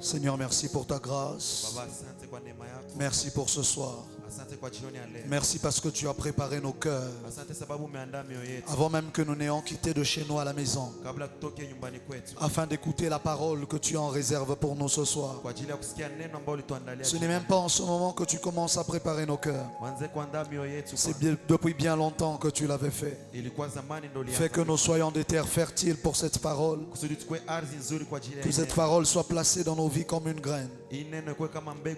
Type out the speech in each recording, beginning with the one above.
Seigneur, merci pour ta grâce. Merci pour ce soir. Merci parce que tu as préparé nos cœurs avant même que nous n'ayons quitté de chez nous à la maison, afin d'écouter la parole que tu en réserves pour nous ce soir. Ce n'est même pas en ce moment que tu commences à préparer nos cœurs. C'est depuis bien longtemps que tu l'avais fait. Fais que nous soyons des terres fertiles pour cette parole. Que cette parole soit placée dans nos vies comme une graine.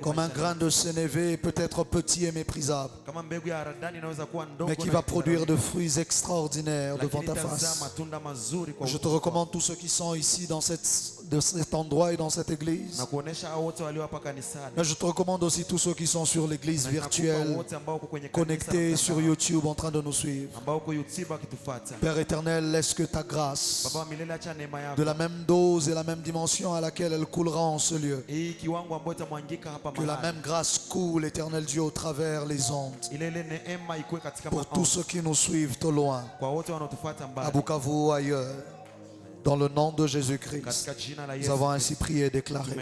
Comme un grain de sénévé, peut-être petit et méprisable, mais qui va produire de fruits extraordinaires devant ta face. Je te recommande tous ceux qui sont ici dans cet endroit et dans cette église. Mais je te recommande aussi tous ceux qui sont sur l'église virtuelle, connectés sur YouTube en train de nous suivre. Père éternel, laisse que ta grâce, de la même dose et la même dimension à laquelle elle coulera en ce lieu, que la même grâce coule, éternel Dieu, au travers les ondes, pour tous ceux qui nous suivent au loin, à Bukavu ou ailleurs. Dans le nom de Jésus-Christ, nous avons ainsi prié et déclaré.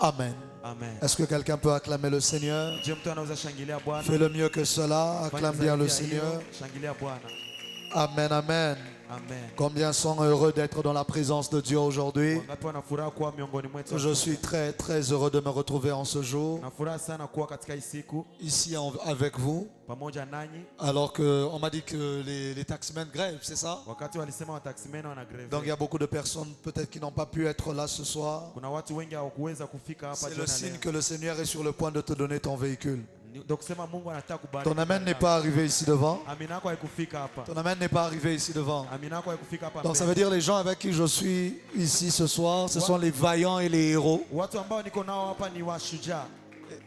Amen. Est-ce que quelqu'un peut acclamer le Seigneur? Fais le mieux que cela. Acclame bien le Seigneur. Amen, amen. Combien sont heureux d'être dans la présence de Dieu aujourd'hui? Je suis très très heureux de me retrouver en ce jour ici avec vous, alors qu'on m'a dit que les taxmen grèvent, c'est ça? Donc il y a beaucoup de personnes peut-être qui n'ont pas pu être là ce soir. C'est le signe que le Seigneur est sur le point de te donner ton véhicule. Ton amen n'est pas arrivé ici devant. Ton amen n'est pas arrivé ici devant. Donc ça veut dire les gens avec qui je suis ici ce soir, ce sont les vaillants et les héros.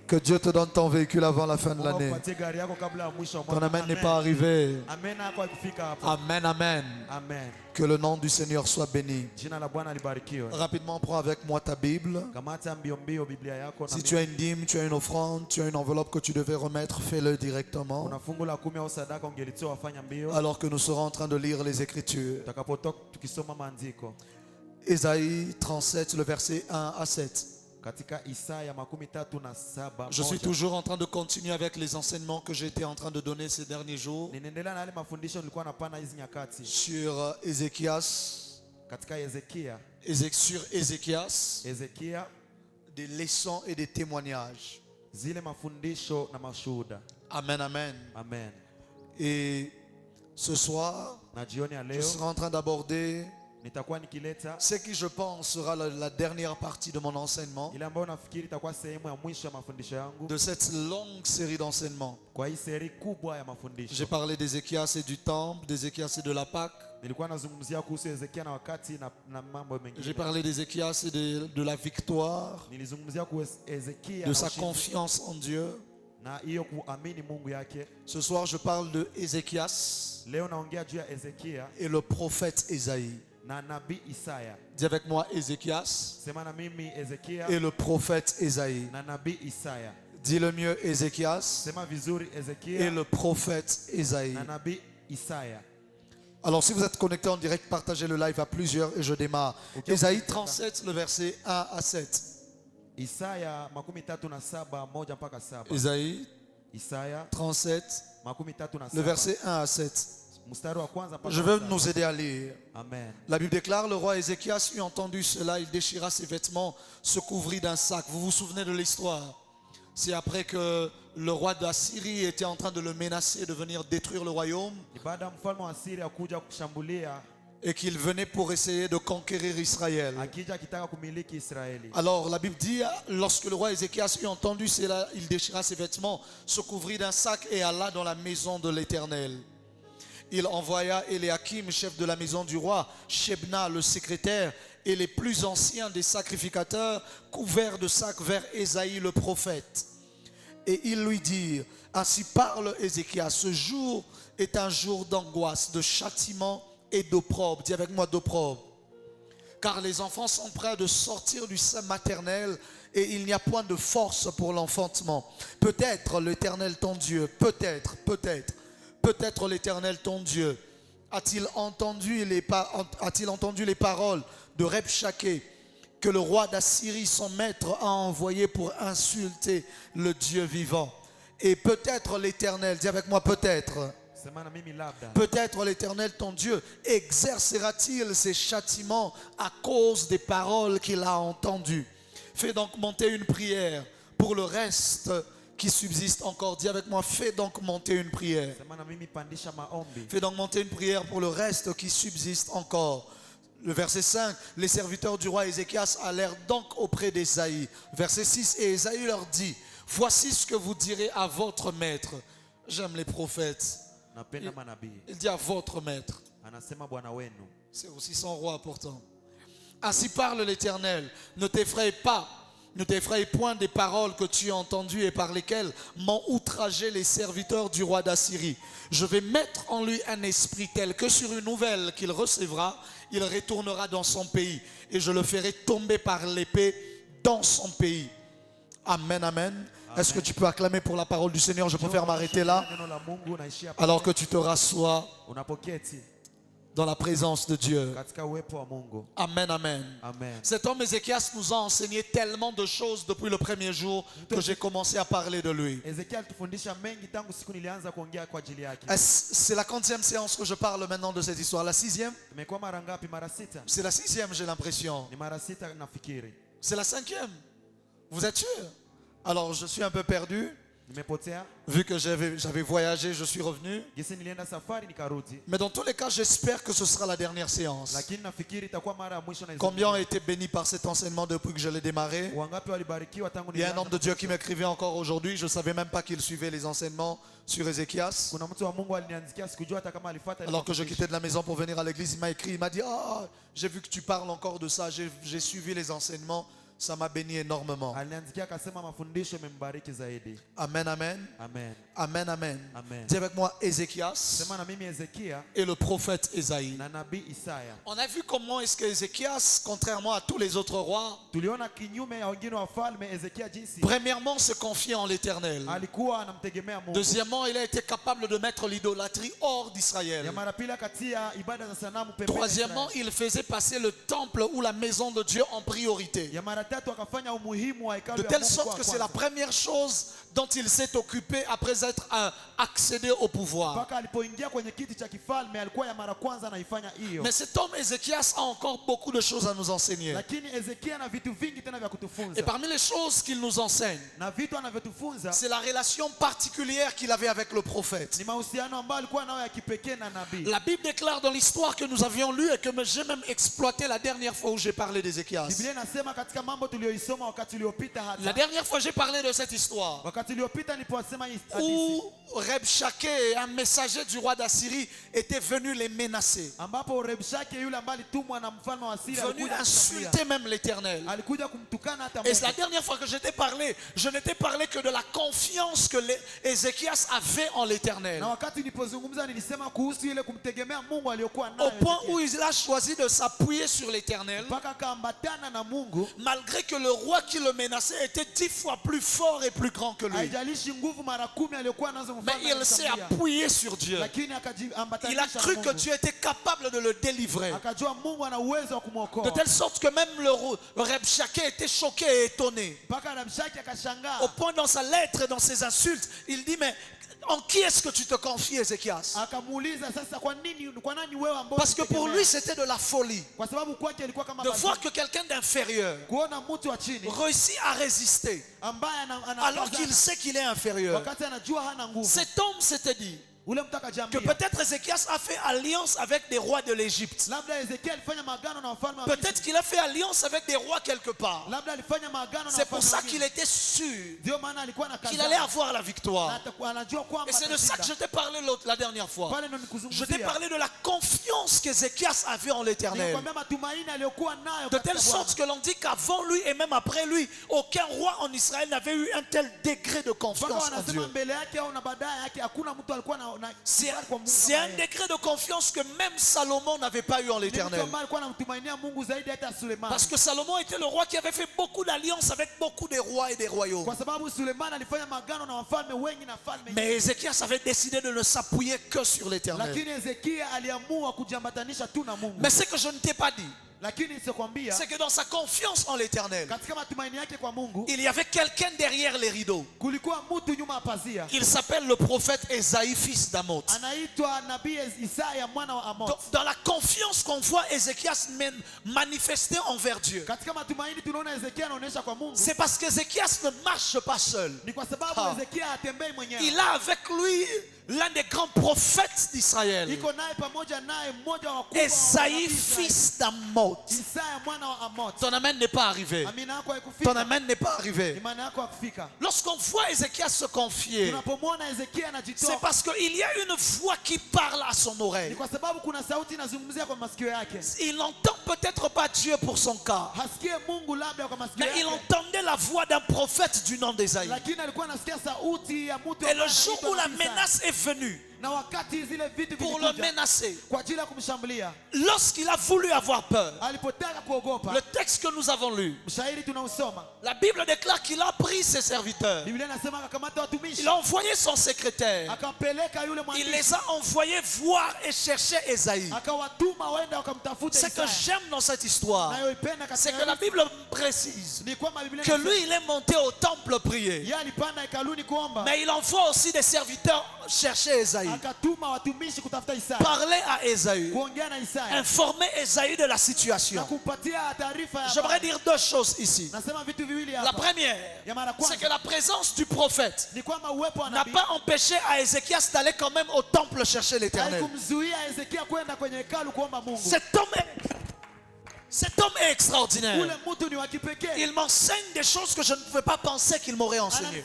Que Dieu te donne ton véhicule avant la fin de l'année. Ton amen n'est pas arrivé. Amen, amen. Que le nom du Seigneur soit béni. Rapidement, prends avec moi ta Bible. Si tu as une dîme, tu as une offrande, tu as une enveloppe que tu devais remettre, fais-le directement. Alors que nous serons en train de lire les Écritures. Ésaïe 37, le verset 1 à 7. Je suis toujours en train de continuer avec les enseignements que j'étais en train de donner ces derniers jours sur Ézéchias, sur Ézéchias, des leçons et des témoignages. Amen, amen. Et ce soir, je serai en train d'aborder ce qui, je pense, sera la dernière partie de mon enseignement, de cette longue série d'enseignements. J'ai parlé d'Ézéchias et du temple, d'Ézéchias et de la Pâque. J'ai parlé d'Ézéchias et de la victoire, de sa confiance en Dieu. Ce soir, je parle de Ézéchias et le prophète Ésaïe. Dis avec moi Ézéchias et le prophète Ésaïe. Dis le mieux Ézéchias et le prophète Ésaïe. Alors si vous êtes connecté en direct, partagez le live à plusieurs et je démarre. Ésaïe 37, le verset 1 à 7. Ésaïe 37, le verset 1 à 7. Je veux nous aider à lire. Amen. La Bible déclare: le roi Ézéchias eut entendu cela, il déchira ses vêtements, se couvrit d'un sac. Vous vous souvenez de l'histoire? C'est après que le roi d'Assyrie était en train de le menacer de venir détruire le royaume et qu'il venait pour essayer de conquérir Israël. Alors la Bible dit, lorsque le roi Ézéchias eut entendu cela, il déchira ses vêtements, se couvrit d'un sac et alla dans la maison de l'Éternel. Il envoya Éliakim, chef de la maison du roi, Shebna, le secrétaire, et les plus anciens des sacrificateurs, couverts de sacs vers Ésaïe le prophète. Et ils lui dirent: ainsi parle Ézéchias, ce jour est un jour d'angoisse, de châtiment et d'opprobre. Dis avec moi d'opprobre. Car les enfants sont prêts de sortir du sein maternel et il n'y a point de force pour l'enfantement. Peut-être l'Éternel ton Dieu, peut-être l'Éternel ton Dieu a-t-il entendu les paroles de Rabshaké que le roi d'Assyrie, son maître, a envoyé pour insulter le Dieu vivant. Et peut-être l'Éternel, dis avec moi peut-être. Peut-être l'Éternel, ton Dieu, exercera-t-il ses châtiments à cause des paroles qu'il a entendues. Fais donc monter une prière pour le reste qui subsiste encore. Dis avec moi, fais donc monter une prière. Fais donc monter une prière pour le reste qui subsiste encore. Le verset 5, les serviteurs du roi Ézéchias allèrent donc auprès d'Ésaïe. Verset 6, et Ésaïe leur dit, voici ce que vous direz à votre maître. J'aime les prophètes. Il dit à votre maître. C'est aussi son roi pourtant. Ainsi parle l'Éternel, ne t'effraie pas, ne t'effraie point des paroles que tu as entendues et par lesquelles m'ont outragé les serviteurs du roi d'Assyrie. Je vais mettre en lui un esprit tel que sur une nouvelle qu'il recevra, il retournera dans son pays et je le ferai tomber par l'épée dans son pays. Amen, amen. Est-ce que tu peux acclamer pour la parole du Seigneur? Je préfère m'arrêter là alors que tu te rassois dans la présence de Dieu. Amen, amen. Cet homme Ézéchias nous a enseigné tellement de choses depuis le premier jour que j'ai commencé à parler de lui. C'est la 40e séance que je parle maintenant de cette histoire. La 6e? C'est la 6e, j'ai l'impression. C'est la 5e. Vous êtes sûr? Alors je suis un peu perdu. Vu que j'avais voyagé, je suis revenu. Mais dans tous les cas, j'espère que ce sera la dernière séance. Combien ont été bénis par cet enseignement depuis que je l'ai démarré? Il y a un homme de Dieu qui m'écrivait encore aujourd'hui. Je ne savais même pas qu'il suivait les enseignements sur Ézéchias. Alors que je quittais de la maison pour venir à l'église, il m'a écrit, il m'a dit, ah, j'ai vu que tu parles encore de ça, j'ai suivi les enseignements. Ça m'a béni énormément. Amen, amen. Amen, amen. Dis avec moi Ézéchias et le prophète Ésaïe. On a vu comment est-ce que Ézéchias, contrairement à tous les autres rois, premièrement se confiait en l'Éternel. Deuxièmement, il a été capable de mettre l'idolâtrie hors d'Israël. Troisièmement, il faisait passer le temple ou la maison de Dieu en priorité. De telle sorte que c'est la première chose dont il s'est occupé après être accédé au pouvoir. Mais cet homme Ézéchias a encore beaucoup de choses à nous enseigner. Et parmi les choses qu'il nous enseigne, c'est la relation particulière qu'il avait avec le prophète. La Bible déclare dans l'histoire que nous avions lue et que j'ai même exploité la dernière fois où j'ai parlé d'Ézéchias. La dernière fois j'ai parlé de cette histoire où Rabshakeh, un messager du roi d'Assyrie, était venu les menacer, venu insulter même l'Éternel. Et la dernière fois que je t'ai parlé, je n'étais parlé que de la confiance que Ézéchias avait en l'Éternel, au point où il a choisi de s'appuyer sur l'Éternel, malgré que le roi qui le menaçait était 10 fois plus fort et plus grand que lui. Mais il s'est appuyé sur Dieu. Il a cru que Dieu était capable de le délivrer. De telle sorte que même le Rabshakeh était choqué et étonné. Au point dans sa lettre et dans ses insultes, il dit, mais en qui est-ce que tu te confies, Ézéchias? Parce que pour lui c'était de la folie de voir que quelqu'un d'inférieur réussit à résister alors qu'il sait qu'il est inférieur. Cet homme s'était dit que peut-être Ézéchias a fait alliance avec des rois de l'Égypte. Peut-être qu'il a fait alliance avec des rois quelque part. C'est pour ça qu'il était sûr qu'il allait avoir la victoire. Et c'est de ça que je t'ai parlé la dernière fois. Je t'ai parlé de la confiance qu'Ézéchias avait en l'Éternel. De telle sorte que l'on dit qu'avant lui et même après lui, aucun roi en Israël n'avait eu un tel degré de confiance en Dieu. C'est un degré de confiance que même Salomon n'avait pas eu en l'Éternel. Parce que Salomon était le roi qui avait fait beaucoup d'alliances avec beaucoup de rois et des royaumes. Mais Ézéchias avait décidé de ne s'appuyer que sur l'Éternel. Mais ce que je ne t'ai pas dit, c'est que dans sa confiance en l'Éternel, il y avait quelqu'un derrière les rideaux. Il s'appelle le prophète Ésaïe, fils d'Amoth. Dans la confiance qu'on voit Ézéchias manifester envers Dieu, c'est parce qu'Ézéchias ne marche pas seul. Il a avec lui l'un des grands prophètes d'Israël, Ésaïe, fils d'Amoth. Ton amen n'est pas arrivé. Ton amen n'est pas arrivé. Lorsqu'on voit Ézéchias se confier, c'est parce qu'il y a une voix qui parle à son oreille. Il n'entend peut-être pas Dieu pour son cas, mais il entendait la voix d'un prophète du nom d'Ésaïe. Et le jour où la menace est venue pour le menacer, lorsqu'il a voulu avoir peur, le texte que nous avons lu, la Bible déclare qu'il a pris ses serviteurs, il a envoyé son secrétaire, il les a envoyés voir et chercher Ésaïe. Ce que j'aime dans cette histoire, c'est que la Bible précise que lui il est monté au temple prier, mais il envoie aussi des serviteurs chercher Ésaïe, parler à Ésaïe, informer Ésaïe de la situation. J'aimerais dire deux choses ici. La première, c'est que la présence du prophète n'a pas empêché à Ézéchias d'aller quand même au temple chercher l'Éternel. Cet homme est extraordinaire. Il m'enseigne des choses que je ne pouvais pas penser qu'il m'aurait enseigné.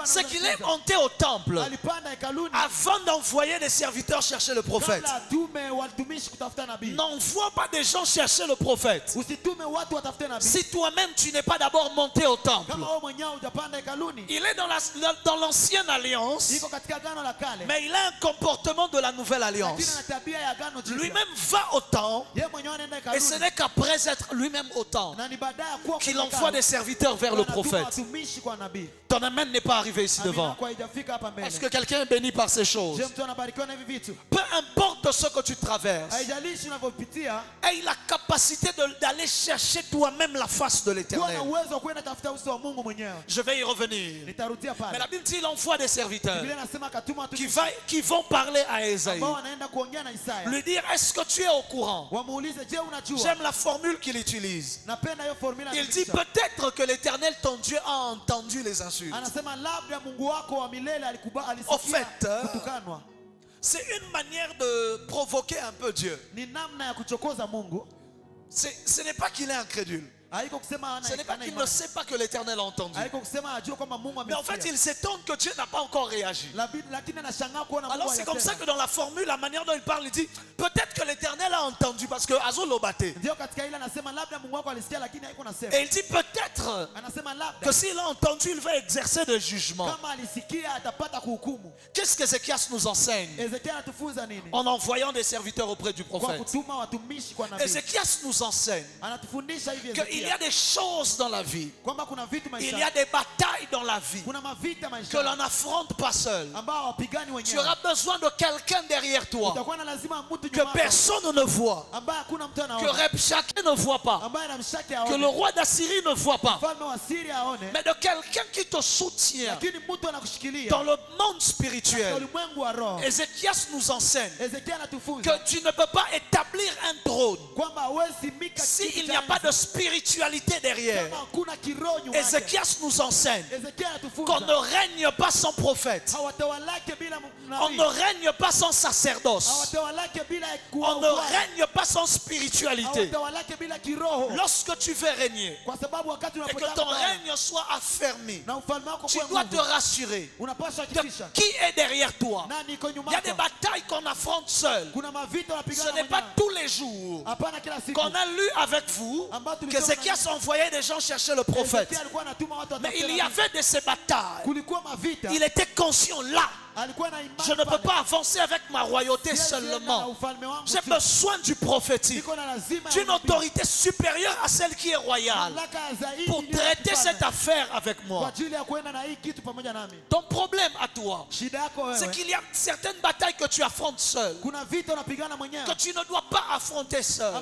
C'est qu'il est monté au temple avant d'envoyer des serviteurs chercher le prophète. N'envoie pas des gens chercher le prophète si toi-même tu n'es pas d'abord monté au temple. Il est dans l'ancienne alliance, mais il a un comportement de la nouvelle alliance. Lui-même va au temple, et ce n'est qu'après être lui-même au temple qu'il envoie des serviteurs vers le prophète. Ton amen n'est pas arrivé ici devant. Est-ce que quelqu'un est béni par ces choses? Peu importe ce que tu traverses, aie la capacité d'aller chercher toi-même la face de l'Éternel. Je vais y revenir. Mais la Bible dit qu'il envoie des serviteurs qui vont parler à Ésaïe, lui dire: est-ce que tu es au courant? J'aime la formule qu'il utilise. Il dit: peut-être que l'Éternel ton Dieu a entendu les insultes. Au fait, c'est une manière de provoquer un peu Dieu. Ce n'est pas qu'il est incrédule. Ce n'est pas qu'il ne sait pas que l'Éternel a entendu. Mais en fait, il s'étonne que Dieu n'a pas encore réagi. Alors c'est comme ça que dans la formule, la manière dont il parle, il dit: peut-être que l'Éternel a entendu, parce que Azo Lobate. Et il dit peut-être que s'il a entendu, il va exercer des jugements. Qu'est-ce qu'Ézéchias nous enseigne en envoyant des serviteurs auprès du prophète? Ézéchias nous enseigne qu'il y a des choses dans la vie, il y a des batailles dans la vie que l'on n'affronte pas seul. Tu auras besoin de quelqu'un derrière toi que personne ne voit, que Rabshakeh ne voit pas, que le roi d'Assyrie ne voit pas, mais de quelqu'un qui te soutient dans le monde spirituel. Ézéchias nous enseigne que tu ne peux pas établir un trône s'il n'y a pas de spiritualité derrière. Ézéchias nous enseigne qu'on ne règne pas sans prophète, on ne règne pas sans sacerdoce, on ne règne pas sans spiritualité. Lorsque tu veux régner et que ton règne soit affermi, tu dois te rassurer de qui est derrière toi. Il y a des batailles qu'on affronte seul. Ce n'est pas tous les jours qu'on a lu avec vous qu'Ézéchias envoyait des gens chercher le prophète. Mais il y avait de ces batailles. Il était conscient là Je ne peux pas avancer avec ma royauté seulement. J'ai besoin du prophétique, d'une autorité supérieure à celle qui est royale, pour traiter cette affaire avec moi. Ton problème à toi, c'est qu'il y a certaines batailles que tu affrontes seul, que tu ne dois pas affronter seul.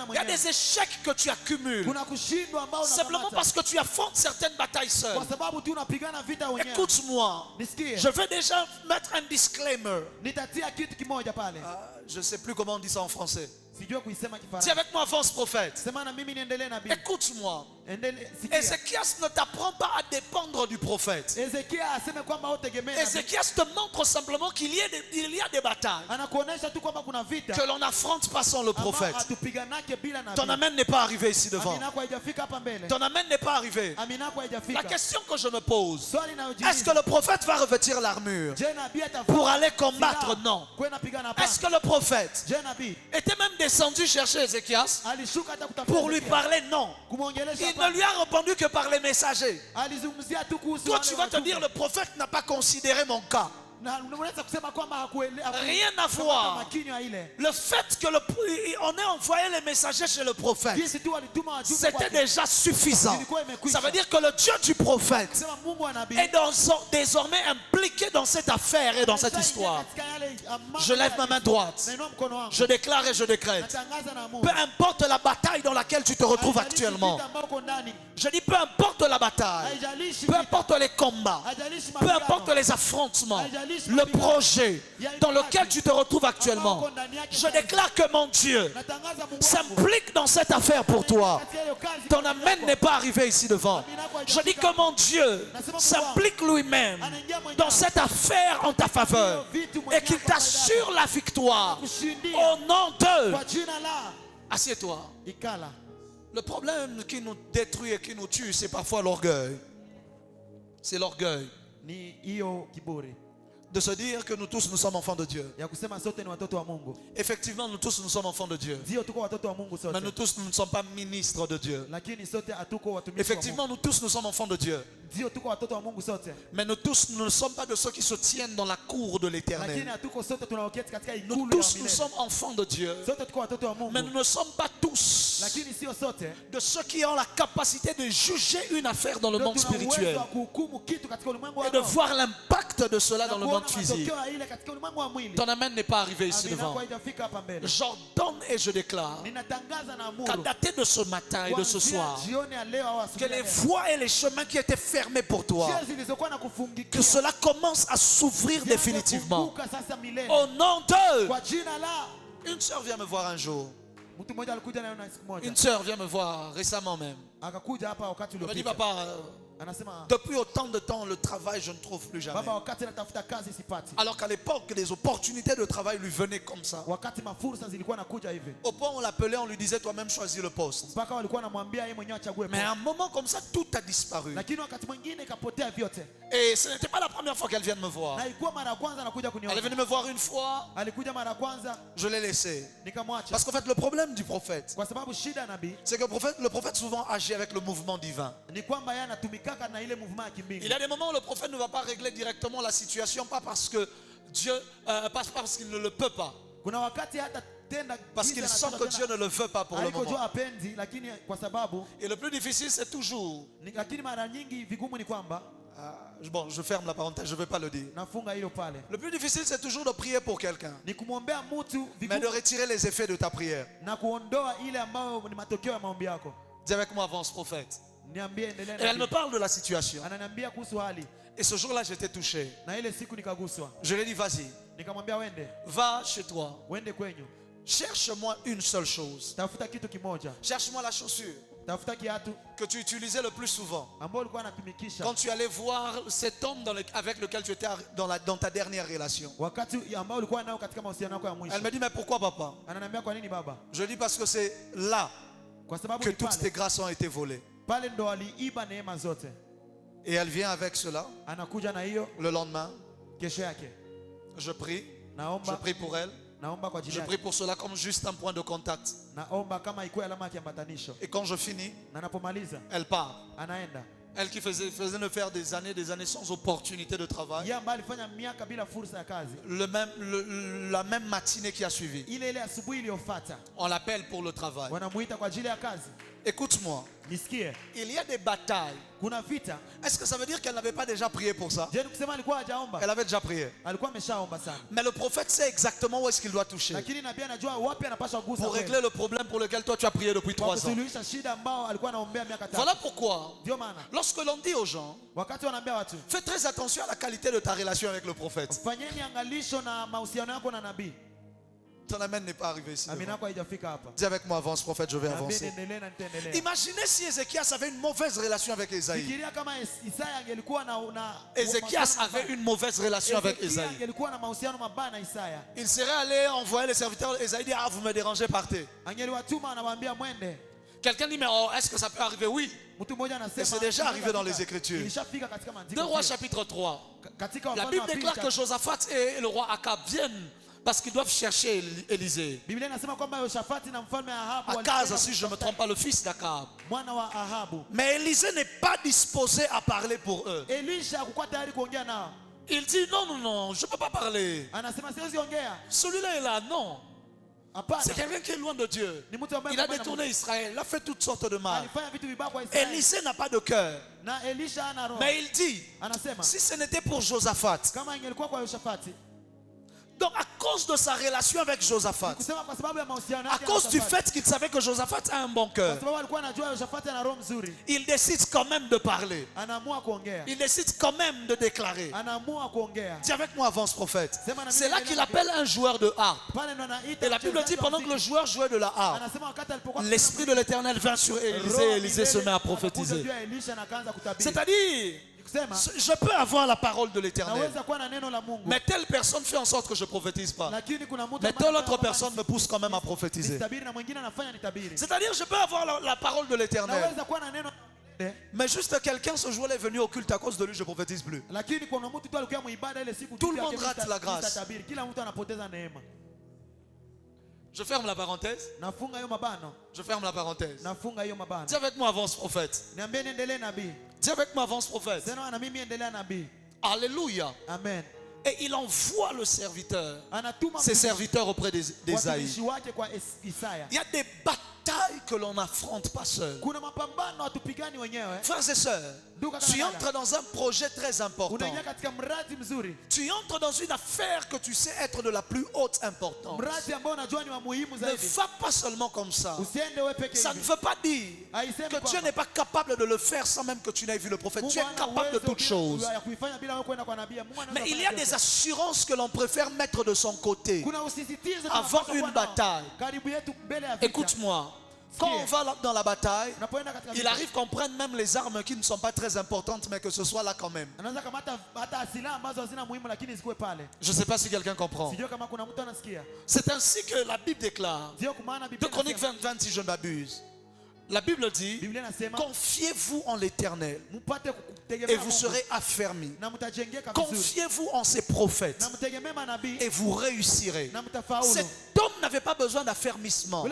Il y a des échecs que tu accumules simplement parce que tu affrontes certaines batailles seul. Écoute-moi, je vais déjà mettre un disclaimer. Je ne sais plus comment on dit ça en français. Dis avec moi, avance prophète. Écoute-moi. Ézéchias ne t'apprend pas à dépendre du prophète. Ézéchias te montre simplement qu'il y a des batailles que l'on affronte pas sans le prophète. Ton amen n'est pas arrivé ici devant. Ton amen n'est pas arrivé. La question que je me pose, est-ce que le prophète va revêtir l'armure pour aller combattre? Non. Est-ce que le prophète était même descendu chercher Ézéchias pour lui parler? Non. Il ne lui a répondu que par les messagers. Toi, tu vas te dire, le prophète n'a pas considéré mon cas. Rien à voir. Le fait que on ait envoyé les messagers chez le prophète, c'était déjà suffisant. Ça veut dire que le Dieu du prophète est désormais impliqué dans cette affaire et dans cette histoire. Je lève ma main droite. Je déclare et je décrète. Peu importe la bataille dans laquelle tu te retrouves actuellement. Je dis peu importe la bataille, peu importe les combats, peu importe les affrontements, le projet dans lequel tu te retrouves actuellement, je déclare que mon Dieu s'implique dans cette affaire pour toi. Ton amen n'est pas arrivé ici devant. Je dis que mon Dieu s'implique lui-même dans cette affaire en ta faveur et qu'il t'assure la victoire au nom de... Assieds-toi. Le problème qui nous détruit et qui nous tue, c'est parfois l'orgueil. C'est l'orgueil de se dire que nous tous nous sommes enfants de Dieu. Effectivement, nous tous nous sommes enfants de Dieu. Mais nous tous nous ne sommes pas ministres de Dieu. Effectivement, nous tous nous sommes enfants de Dieu. Mais nous tous nous ne sommes pas de ceux qui se tiennent dans la cour de l'Éternel. Nous tous nous sommes enfants de Dieu. Mais nous ne sommes pas tous de ceux qui ont la capacité de juger une affaire dans le monde spirituel et de voir l'impact de cela dans le monde physique. Ton amen n'est pas arrivé ici devant. J'ordonne et je déclare qu'à dater de ce matin et de ce soir, que les voies et les chemins qui étaient fermés pour toi, que cela commence à s'ouvrir définitivement. Au nom de... Une sœur vient me voir un jour. Une sœur vient me voir récemment même. Elle me dit, papa, depuis autant de temps, le travail, je ne trouve plus jamais. Alors qu'à l'époque, les opportunités de travail lui venaient comme ça. Au point où on l'appelait, on lui disait, toi-même choisis le poste. Mais à un moment comme ça, tout a disparu. Et ce n'était pas la première fois qu'elle vient me voir. Elle est venue me voir une fois. Je l'ai laissé. Parce qu'en fait, le problème du prophète, c'est que le prophète souvent agit avec le mouvement divin. Il y a des moments où le prophète ne va pas régler directement la situation, pas parce que Dieu, parce qu'il ne le peut pas. Parce qu'il sent que Dieu ne le veut pas pour le moment. Et le plus difficile, c'est toujours... Bon, je ferme la parenthèse, je ne vais pas le dire. Le plus difficile, c'est toujours de prier pour quelqu'un, mais de retirer les effets de ta prière. Dis avec moi, avance prophète. Et elle me parle de la situation. Et ce jour-là, j'étais touché. Je lui ai dit, vas-y, va chez toi. Cherche-moi une seule chose. Cherche-moi la chaussure que tu utilisais le plus souvent quand tu allais voir cet homme avec lequel tu étais dans ta dernière relation. Elle me dit, mais pourquoi papa? Je dis, parce que c'est là que toutes tes grâces ont été volées. Et elle vient avec cela. Le lendemain, je prie pour elle. Je prie pour cela comme juste un point de contact. Et quand je finis, elle part. Elle qui faisait nous faire des années sans opportunité de travail. La même matinée qui a suivi. On l'appelle pour le travail. Écoute-moi. Il y a des batailles. Est-ce que ça veut dire qu'elle n'avait pas déjà prié pour ça? Elle avait déjà prié. Mais le prophète sait exactement où est-ce qu'il doit toucher pour régler le problème pour lequel toi tu as prié depuis 3 ans. Voilà pourquoi lorsque l'on dit aux gens, fais très attention à la qualité de ta relation avec le prophète. Ton amen n'est pas arrivé ici. Dis avec moi, avance prophète, je vais avancer. Imaginez si Ézéchias avait une mauvaise relation avec Esaïe. Ézéchias avait une mauvaise relation avec Esaïe. Il serait allé envoyer les serviteurs d'Esaïe dire, ah, vous me dérangez, partez. Quelqu'un dit, mais oh, est-ce que ça peut arriver? Oui. Et c'est déjà arrivé dans les Écritures. 2 Rois chapitre 3. La Bible déclare que Josaphat et le roi Akab viennent parce qu'ils doivent chercher Élisée. Akaz, si je ne me trompe pas, le fils d'Akab. Mais Élisée n'est pas disposé à parler pour eux. Il dit non, je ne peux pas parler. Celui-là est là, non. C'est quelqu'un qui est loin de Dieu. Il a détourné Israël, il a fait toutes sortes de mal. Élisée n'a pas de cœur. Mais il dit, si ce n'était pour Josaphat, donc à cause de sa relation avec Josaphat, à cause du fait qu'il savait que Josaphat a un bon cœur, il décide quand même de parler. Il décide quand même de déclarer. Dis avec moi, avance prophète. C'est là qu'il appelle un joueur de harpe. Et la Bible dit pendant que le joueur jouait de la harpe, l'Esprit de l'Éternel vint sur Élisée et Élisée se met à prophétiser. C'est-à-dire, je peux avoir la parole de l'Éternel, mais telle personne fait en sorte que je ne prophétise pas. Mais telle autre personne me pousse quand même à prophétiser. C'est-à-dire, je peux avoir la parole de l'Éternel, mais juste quelqu'un ce jour-là est venu au culte, à cause de lui je ne prophétise plus. Tout le monde rate la grâce. Je ferme la parenthèse. Je ferme la parenthèse. Dis avec moi, avance prophète. Dis avec moi, avance prophète. Alléluia. Amen. Et il envoie le serviteur, ses serviteurs auprès d'Ésaïe. Il y a des batailles que l'on n'affronte pas seul. Frères et sœurs, tu entres dans un projet très important. Tu entres dans une affaire que tu sais être de la plus haute importance. Ne va pas seulement comme ça. Ça ne veut pas dire que Dieu n'est pas capable de le faire sans même que tu n'aies vu le prophète. Tu es capable de toutes choses. Mais il y a des assurances que l'on préfère mettre de son côté avant une bataille. Écoute-moi. Quand on va dans la bataille, il arrive qu'on prenne même les armes qui ne sont pas très importantes, mais que ce soit là quand même. Je ne sais pas si quelqu'un comprend. C'est ainsi que la Bible déclare. 2 Chroniques 20, si je ne m'abuse. La Bible dit, confiez-vous en l'Éternel et vous serez affermis. Confiez-vous en ses prophètes et vous réussirez. Cet homme n'avait pas besoin d'affermissement.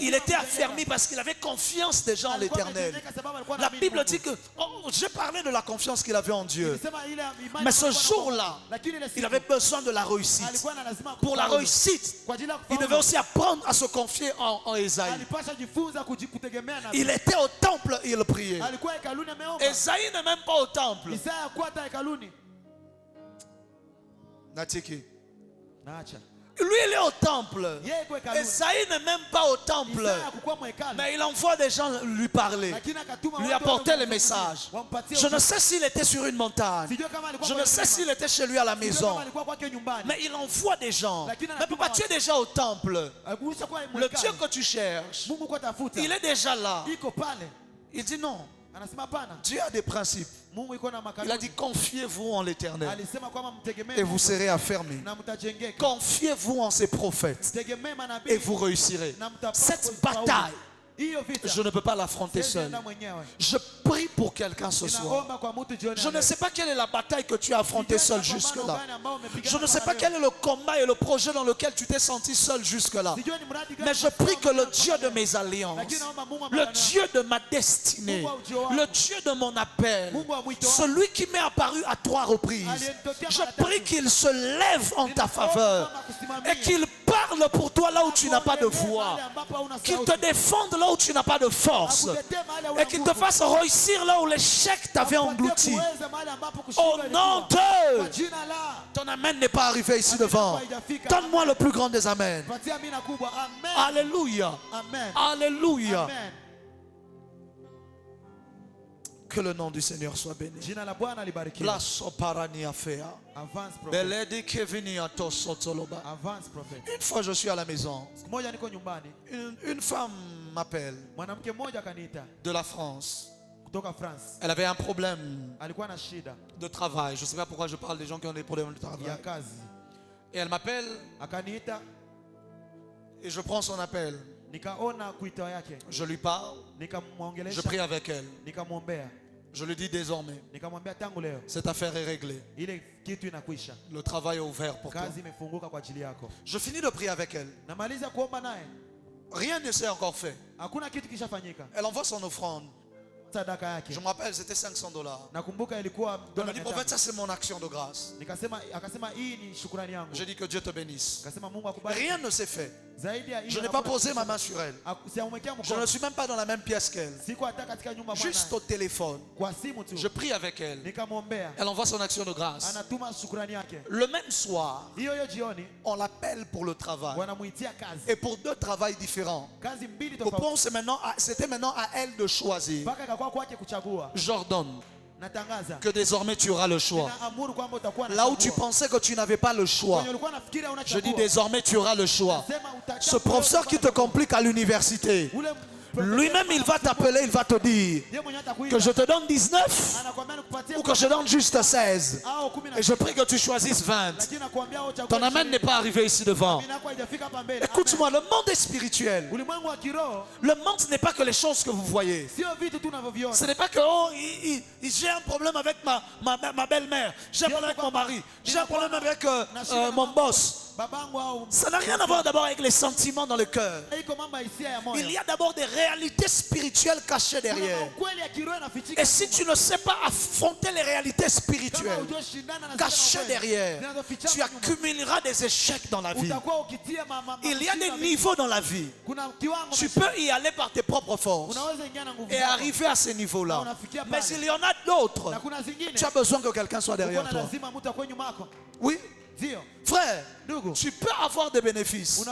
Il était affermi parce qu'il avait confiance déjà en l'Éternel. La Bible dit que, j'ai parlé de la confiance qu'il avait en Dieu. Mais ce jour-là, il avait besoin de la réussite. Pour la réussite, il devait aussi apprendre à se confier en Ésaïe. Il était au temple et il priait. Ésaïe n'est même pas au temple. Natiki. Lui, il est au temple. Ésaïe n'est même pas au temple. Mais il envoie des gens lui parler, lui apporter les messages. Je ne sais s'il était sur une montagne. Je ne sais s'il était chez lui à la maison. Mais il envoie des gens. Mais pourquoi tu es déjà au temple? Le Dieu que tu cherches, il est déjà là. Il dit non. Dieu a des principes. Il a dit confiez-vous en l'Éternel et vous serez affermis. Confiez-vous en ses prophètes et vous réussirez. Cette bataille je ne peux pas l'affronter seul. Je prie pour quelqu'un ce soir. Je ne sais pas quelle est la bataille que tu as affrontée seul jusque-là. Je ne sais pas quel est le combat et le projet dans lequel tu t'es senti seul jusque-là. Mais je prie que le Dieu de mes alliances, le Dieu de ma destinée, le Dieu de mon appel, celui qui m'est apparu à 3 reprises, je prie qu'il se lève en ta faveur et qu'il parle pour toi là où tu n'as pas de voix, qu'il te défende là où tu n'as pas de force et qu'il te fasse réussir là où l'échec t'avait englouti. Au nom de... Ton amen n'est pas arrivé ici devant. Donne-moi le plus grand des amens. Alléluia. Alléluia. Que le nom du Seigneur soit béni. La soparania fea. Une fois je suis à la maison, une femme m'appelle de la France. Elle avait un problème de travail. Je ne sais pas pourquoi je parle des gens qui ont des problèmes de travail. Et elle m'appelle et je prends son appel. Je lui parle. Je prie avec elle. Je lui dis désormais, cette affaire est réglée. Le travail est ouvert pour toi. Je finis de prier avec elle. Rien ne s'est encore fait. Elle envoie son offrande. Je me rappelle, c'était $500. Elle me dit, prophète, ça c'est mon action de grâce. J'ai dit que Dieu te bénisse. Rien ne s'est fait. Je n'ai pas posé ma main sur elle. Je ne suis même pas dans la même pièce qu'elle. Juste au téléphone. Je prie avec elle. Elle envoie son action de grâce. Le même soir, on l'appelle pour le travail. Et pour 2 travails différents. C'était maintenant à elle de choisir. J'ordonne que désormais tu auras le choix. Là où tu pensais que tu n'avais pas le choix, je dis désormais tu auras le choix. Ce professeur qui te complique à l'université, lui-même il va t'appeler, il va te dire que je te donne 19 ou que je donne juste 16. Et je prie que tu choisisses 20. Ton amen n'est pas arrivé ici devant. Écoute-moi, le monde est spirituel. Le monde ce n'est pas que les choses que vous voyez. Ce n'est pas que j'ai un problème avec ma belle-mère, j'ai un problème avec mon mari, j'ai un problème avec mon boss. Ça n'a rien à voir d'abord avec les sentiments dans le cœur. Il y a d'abord des réalités spirituelles cachées derrière. Et si tu ne sais pas affronter les réalités spirituelles cachées derrière, tu accumuleras des échecs dans la vie. Il y a des niveaux dans la vie. Tu peux y aller par tes propres forces et arriver à ces niveaux-là. Mais il y en a d'autres. Tu as besoin que quelqu'un soit derrière toi. Oui. Frère, tu peux avoir des bénéfices,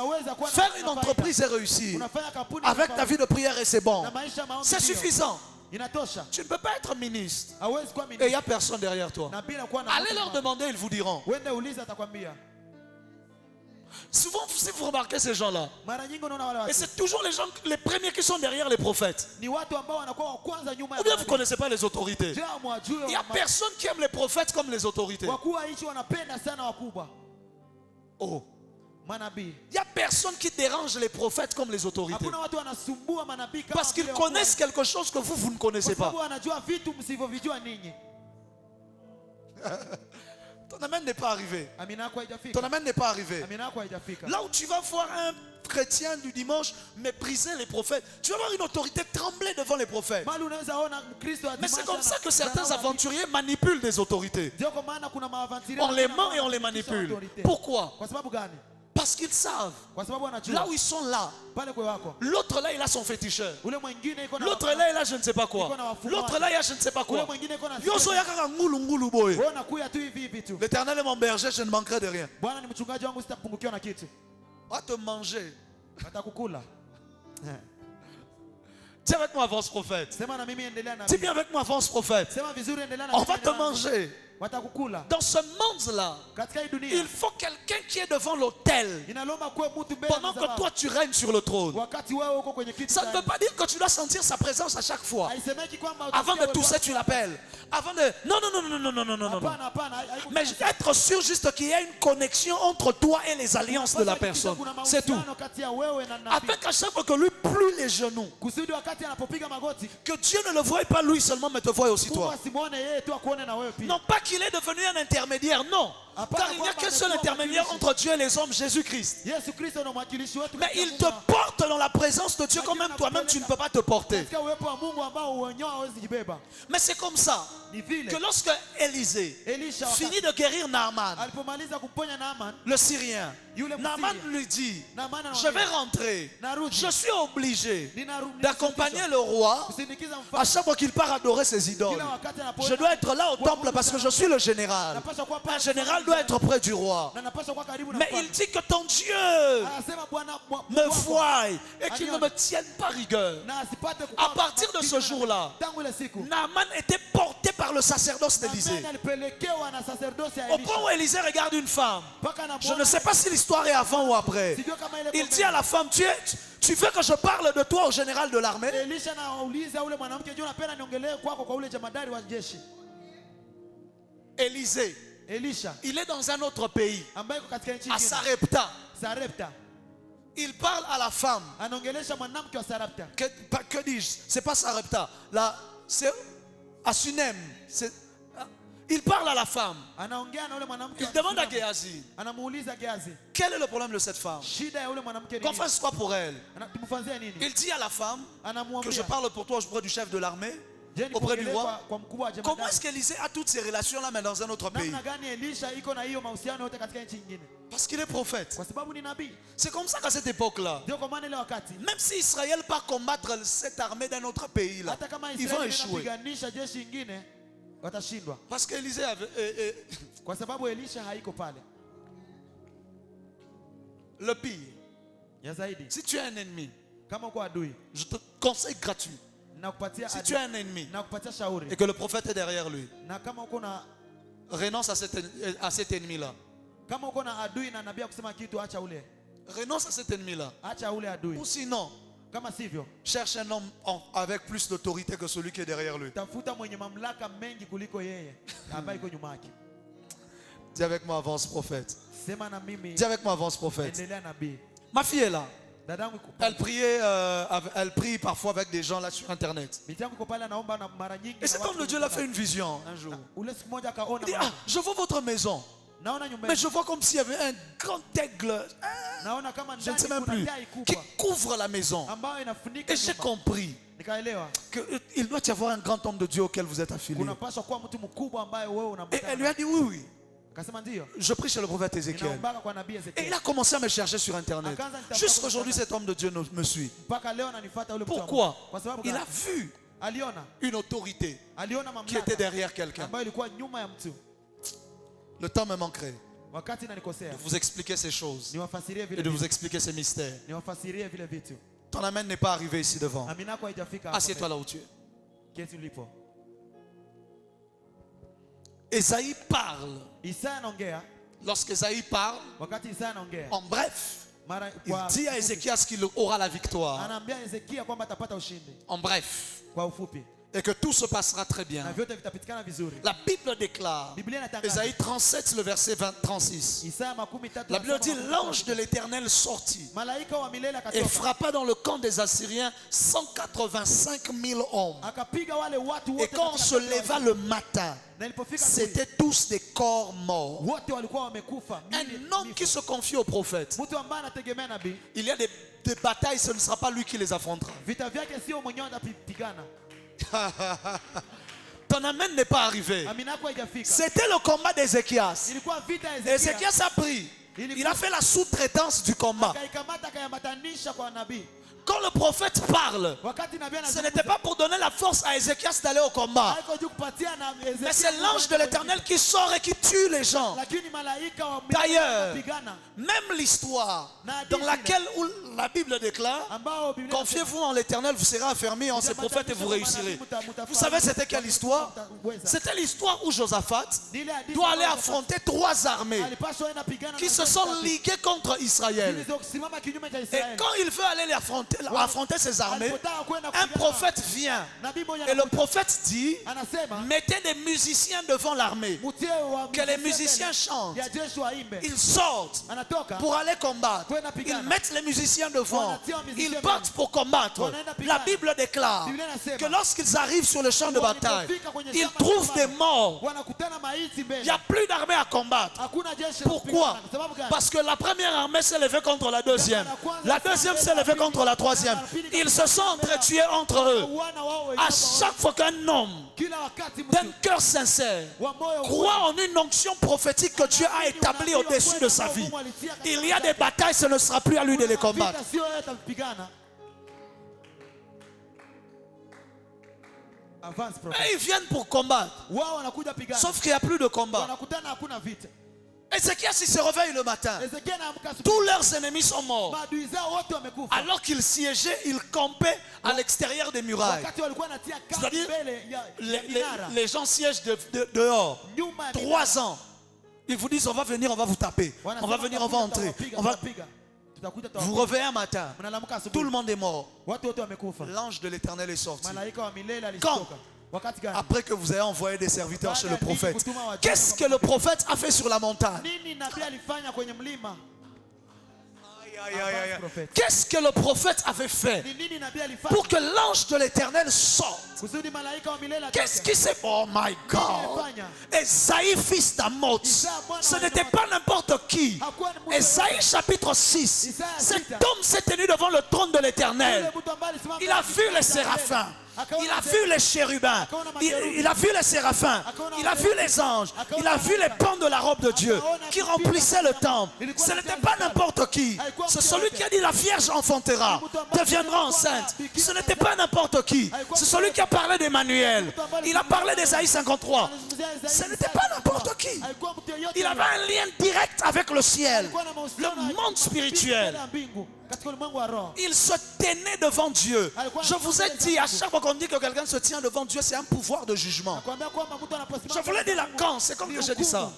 faire une entreprise et réussir avec ta vie de prière et c'est bon. C'est suffisant. Tu ne peux pas être ministre et il n'y a personne derrière toi. Allez leur demander, ils vous diront. Souvent, si vous remarquez ces gens-là, et c'est toujours les premiers qui sont derrière les prophètes. Ou bien vous ne connaissez pas les autorités. Il n'y a personne qui aime les prophètes comme les autorités. Oh. Il n'y a personne qui dérange les prophètes comme les autorités. Parce qu'ils connaissent quelque chose que vous ne connaissez pas. Ton amen n'est pas arrivé. Ton amen n'est pas arrivé. Là où tu vas voir un chrétien du dimanche mépriser les prophètes, tu vas voir une autorité trembler devant les prophètes. Mais c'est comme ça que certains aventuriers manipulent des autorités. On les ment et on les manipule. Pourquoi? Parce qu'ils savent. Là où ils sont là. L'autre là, il a son féticheur. L'autre là, il a je ne sais pas quoi. L'autre là, il a je ne sais pas quoi. L'Éternel est mon berger, je ne manquerai de rien. Va te manger. Tiens avec moi, avance prophète. Tiens bien avec moi, avance prophète. On va te manger. dans ce monde-là, il faut quelqu'un qui est devant l'autel pendant que toi tu règnes sur le trône. Ça ne veut pas dire que tu dois sentir sa présence à chaque fois. Avant de tousser, tu l'appelles. Avant de... Non. Mais être sûr juste qu'il y a une connexion entre toi et les alliances de la personne. C'est tout. Afin qu'à chaque fois que lui plie les genoux, que Dieu ne le voie pas lui seulement, mais te voie aussi toi. Non pas qu'il est devenu un intermédiaire, non. Car il n'y a qu'un seul intermédiaire entre Dieu et les hommes, Jésus-Christ. Mais il te porte dans la présence de Dieu quand même toi-même tu ne peux pas te porter. Mais c'est comme ça que lorsque Élisée finit de guérir Naaman, le Syrien, Naaman lui dit, je vais rentrer, je suis obligé d'accompagner le roi à chaque fois qu'il part adorer ses idoles. Je dois être là au temple parce que je suis le général. Un général doit être près du roi. Mais il dit que ton Dieu me voie et qu'il ne me tienne pas rigueur. À partir de ce jour-là, Naaman était porté par le sacerdoce d'Élisée. Au point où Élisée regarde une femme, je ne sais pas si l'histoire est avant ou après. Il dit à la femme, tu veux que je parle de toi au général de l'armée? Élisée, il est dans un autre pays, à Sarepta. Il parle à la femme. Que dis-je? C'est pas Sarepta. Là, c'est à Sunem. Il parle à la femme. Il demande à Géhazi, quel est le problème de cette femme? Qu'on fasse quoi pour elle? Il dit à la femme que je parle pour toi auprès du chef de l'armée, auprès du roi. Comment est-ce qu'Élisée a toutes ces relations-là mais dans un autre pays? Parce qu'il est prophète. C'est comme ça qu'à cette époque-là, même si Israël part combattre cette armée d'un autre pays, là, ils vont échouer. Parce qu'Élisée avait... Le pire, si tu es un ennemi, je te conseille gratuit. Si tu es un ennemi et que le prophète est derrière lui, renonce à cet ennemi-là. Renonce à cet ennemi-là. Ou sinon, cherche un homme avec plus d'autorité que celui qui est derrière lui. Dis avec moi, avance prophète. Dis avec moi, avance prophète. Ma fille est là. Elle prie parfois avec des gens là sur internet. Et cet homme de Dieu l'a fait une vision un jour. Il dit, je vois votre maison. Mais je vois comme s'il y avait un grand aigle, je ne sais même plus, qui couvre la maison. Et j'ai compris qu'il doit y avoir un grand homme de Dieu auquel vous êtes affilié. Et elle lui a dit oui. Je prie chez le prophète Ézéchiel. Et il a commencé à me chercher sur internet. Jusqu'aujourd'hui, cet homme de Dieu me suit. Pourquoi? Il a vu une autorité qui était derrière quelqu'un. Le temps me manquerait de vous expliquer ces choses et de vous expliquer ces mystères. Ton amen n'est pas arrivé ici devant. Assieds-toi là où tu es. Esaïe parle. Lorsqu'Esaïe parle, en bref, il dit à Ézéchias qu'il aura la victoire. En bref. Et que tout se passera très bien. La Bible déclare, Ésaïe 37, le verset 36. La Bible dit, l'ange de l'Éternel sortit et frappa dans le camp des Assyriens 185 000 hommes. Et quand on se leva le matin, c'était tous des corps morts. Un homme qui se confie au prophète. Il y a des batailles, ce ne sera pas lui qui les affrontera. Ton amen n'est pas arrivé. C'était le combat d'Ézéchias. Ézéchias a pris. Il a fait la sous-traitance du combat. Quand le prophète parle, ce n'était pas pour donner la force à Ézéchias d'aller au combat. Mais c'est l'ange de l'Éternel qui sort et qui tue les gens. D'ailleurs, même l'histoire dans laquelle la Bible déclare, confiez-vous en l'Éternel, vous serez affermis en ses prophètes et vous réussirez. Vous savez c'était quelle histoire? C'était l'histoire où Josaphat doit aller affronter 3 armées qui se sont liguées contre Israël. Et quand il veut aller les affronter ces armées, un prophète vient et le prophète dit: mettez des musiciens devant l'armée, que les musiciens chantent. Ils sortent pour aller combattre, ils mettent les musiciens devant, ils partent pour combattre. La Bible déclare que lorsqu'ils arrivent sur le champ de bataille, ils trouvent des morts. Il n'y a plus d'armée à combattre. Pourquoi? Parce que la première armée s'est levée contre la deuxième, la deuxième s'est levée contre la troisième. Ils se sont entretués entre eux. À chaque fois qu'un homme d'un cœur sincère croit en une onction prophétique que Dieu a établie au-dessus de sa vie, il y a des batailles, ce ne sera plus à lui de les combattre. Et ils viennent pour combattre, sauf qu'il n'y a plus de combat. Ézéchias, il se réveille le matin. Tous leurs ennemis sont morts. Alors qu'ils siégeaient, ils campaient à l'extérieur des murailles. C'est-à-dire, les gens siègent dehors. 3 ans. Ils vous disent: on va venir, on va vous taper. On va venir, on va entrer. Vous réveillez un matin. Tout le monde est mort. L'ange de l'Éternel est sorti. Quand? Après que vous avez envoyé des serviteurs chez le prophète. Qu'est-ce que le prophète a fait sur la montagne? Qu'est-ce que le prophète avait fait pour que l'ange de l'Éternel sorte? Qu'est-ce qui s'est... Oh my God! Esaïe, fils d'Amoz, ce n'était pas n'importe qui. Esaïe chapitre 6. Cet homme s'est tenu devant le trône de l'Éternel. Il a vu les séraphins. Il a vu les chérubins, il a vu les séraphins, il a vu les anges, il a vu les pans de la robe de Dieu qui remplissaient le temple. Ce n'était pas n'importe qui. C'est celui qui a dit: la Vierge enfantera, deviendra enceinte. Ce n'était pas n'importe qui. C'est celui qui a parlé d'Emmanuel. Il a parlé d'Ésaïe 53. Ce n'était pas n'importe qui. Il avait un lien direct avec le ciel, le monde spirituel. Il se tenait devant Dieu. Je vous ai dit, à chaque fois qu'on dit que quelqu'un se tient devant Dieu, c'est un pouvoir de jugement. Je vous l'ai dit là, quand? C'est comme que j'ai dit ça.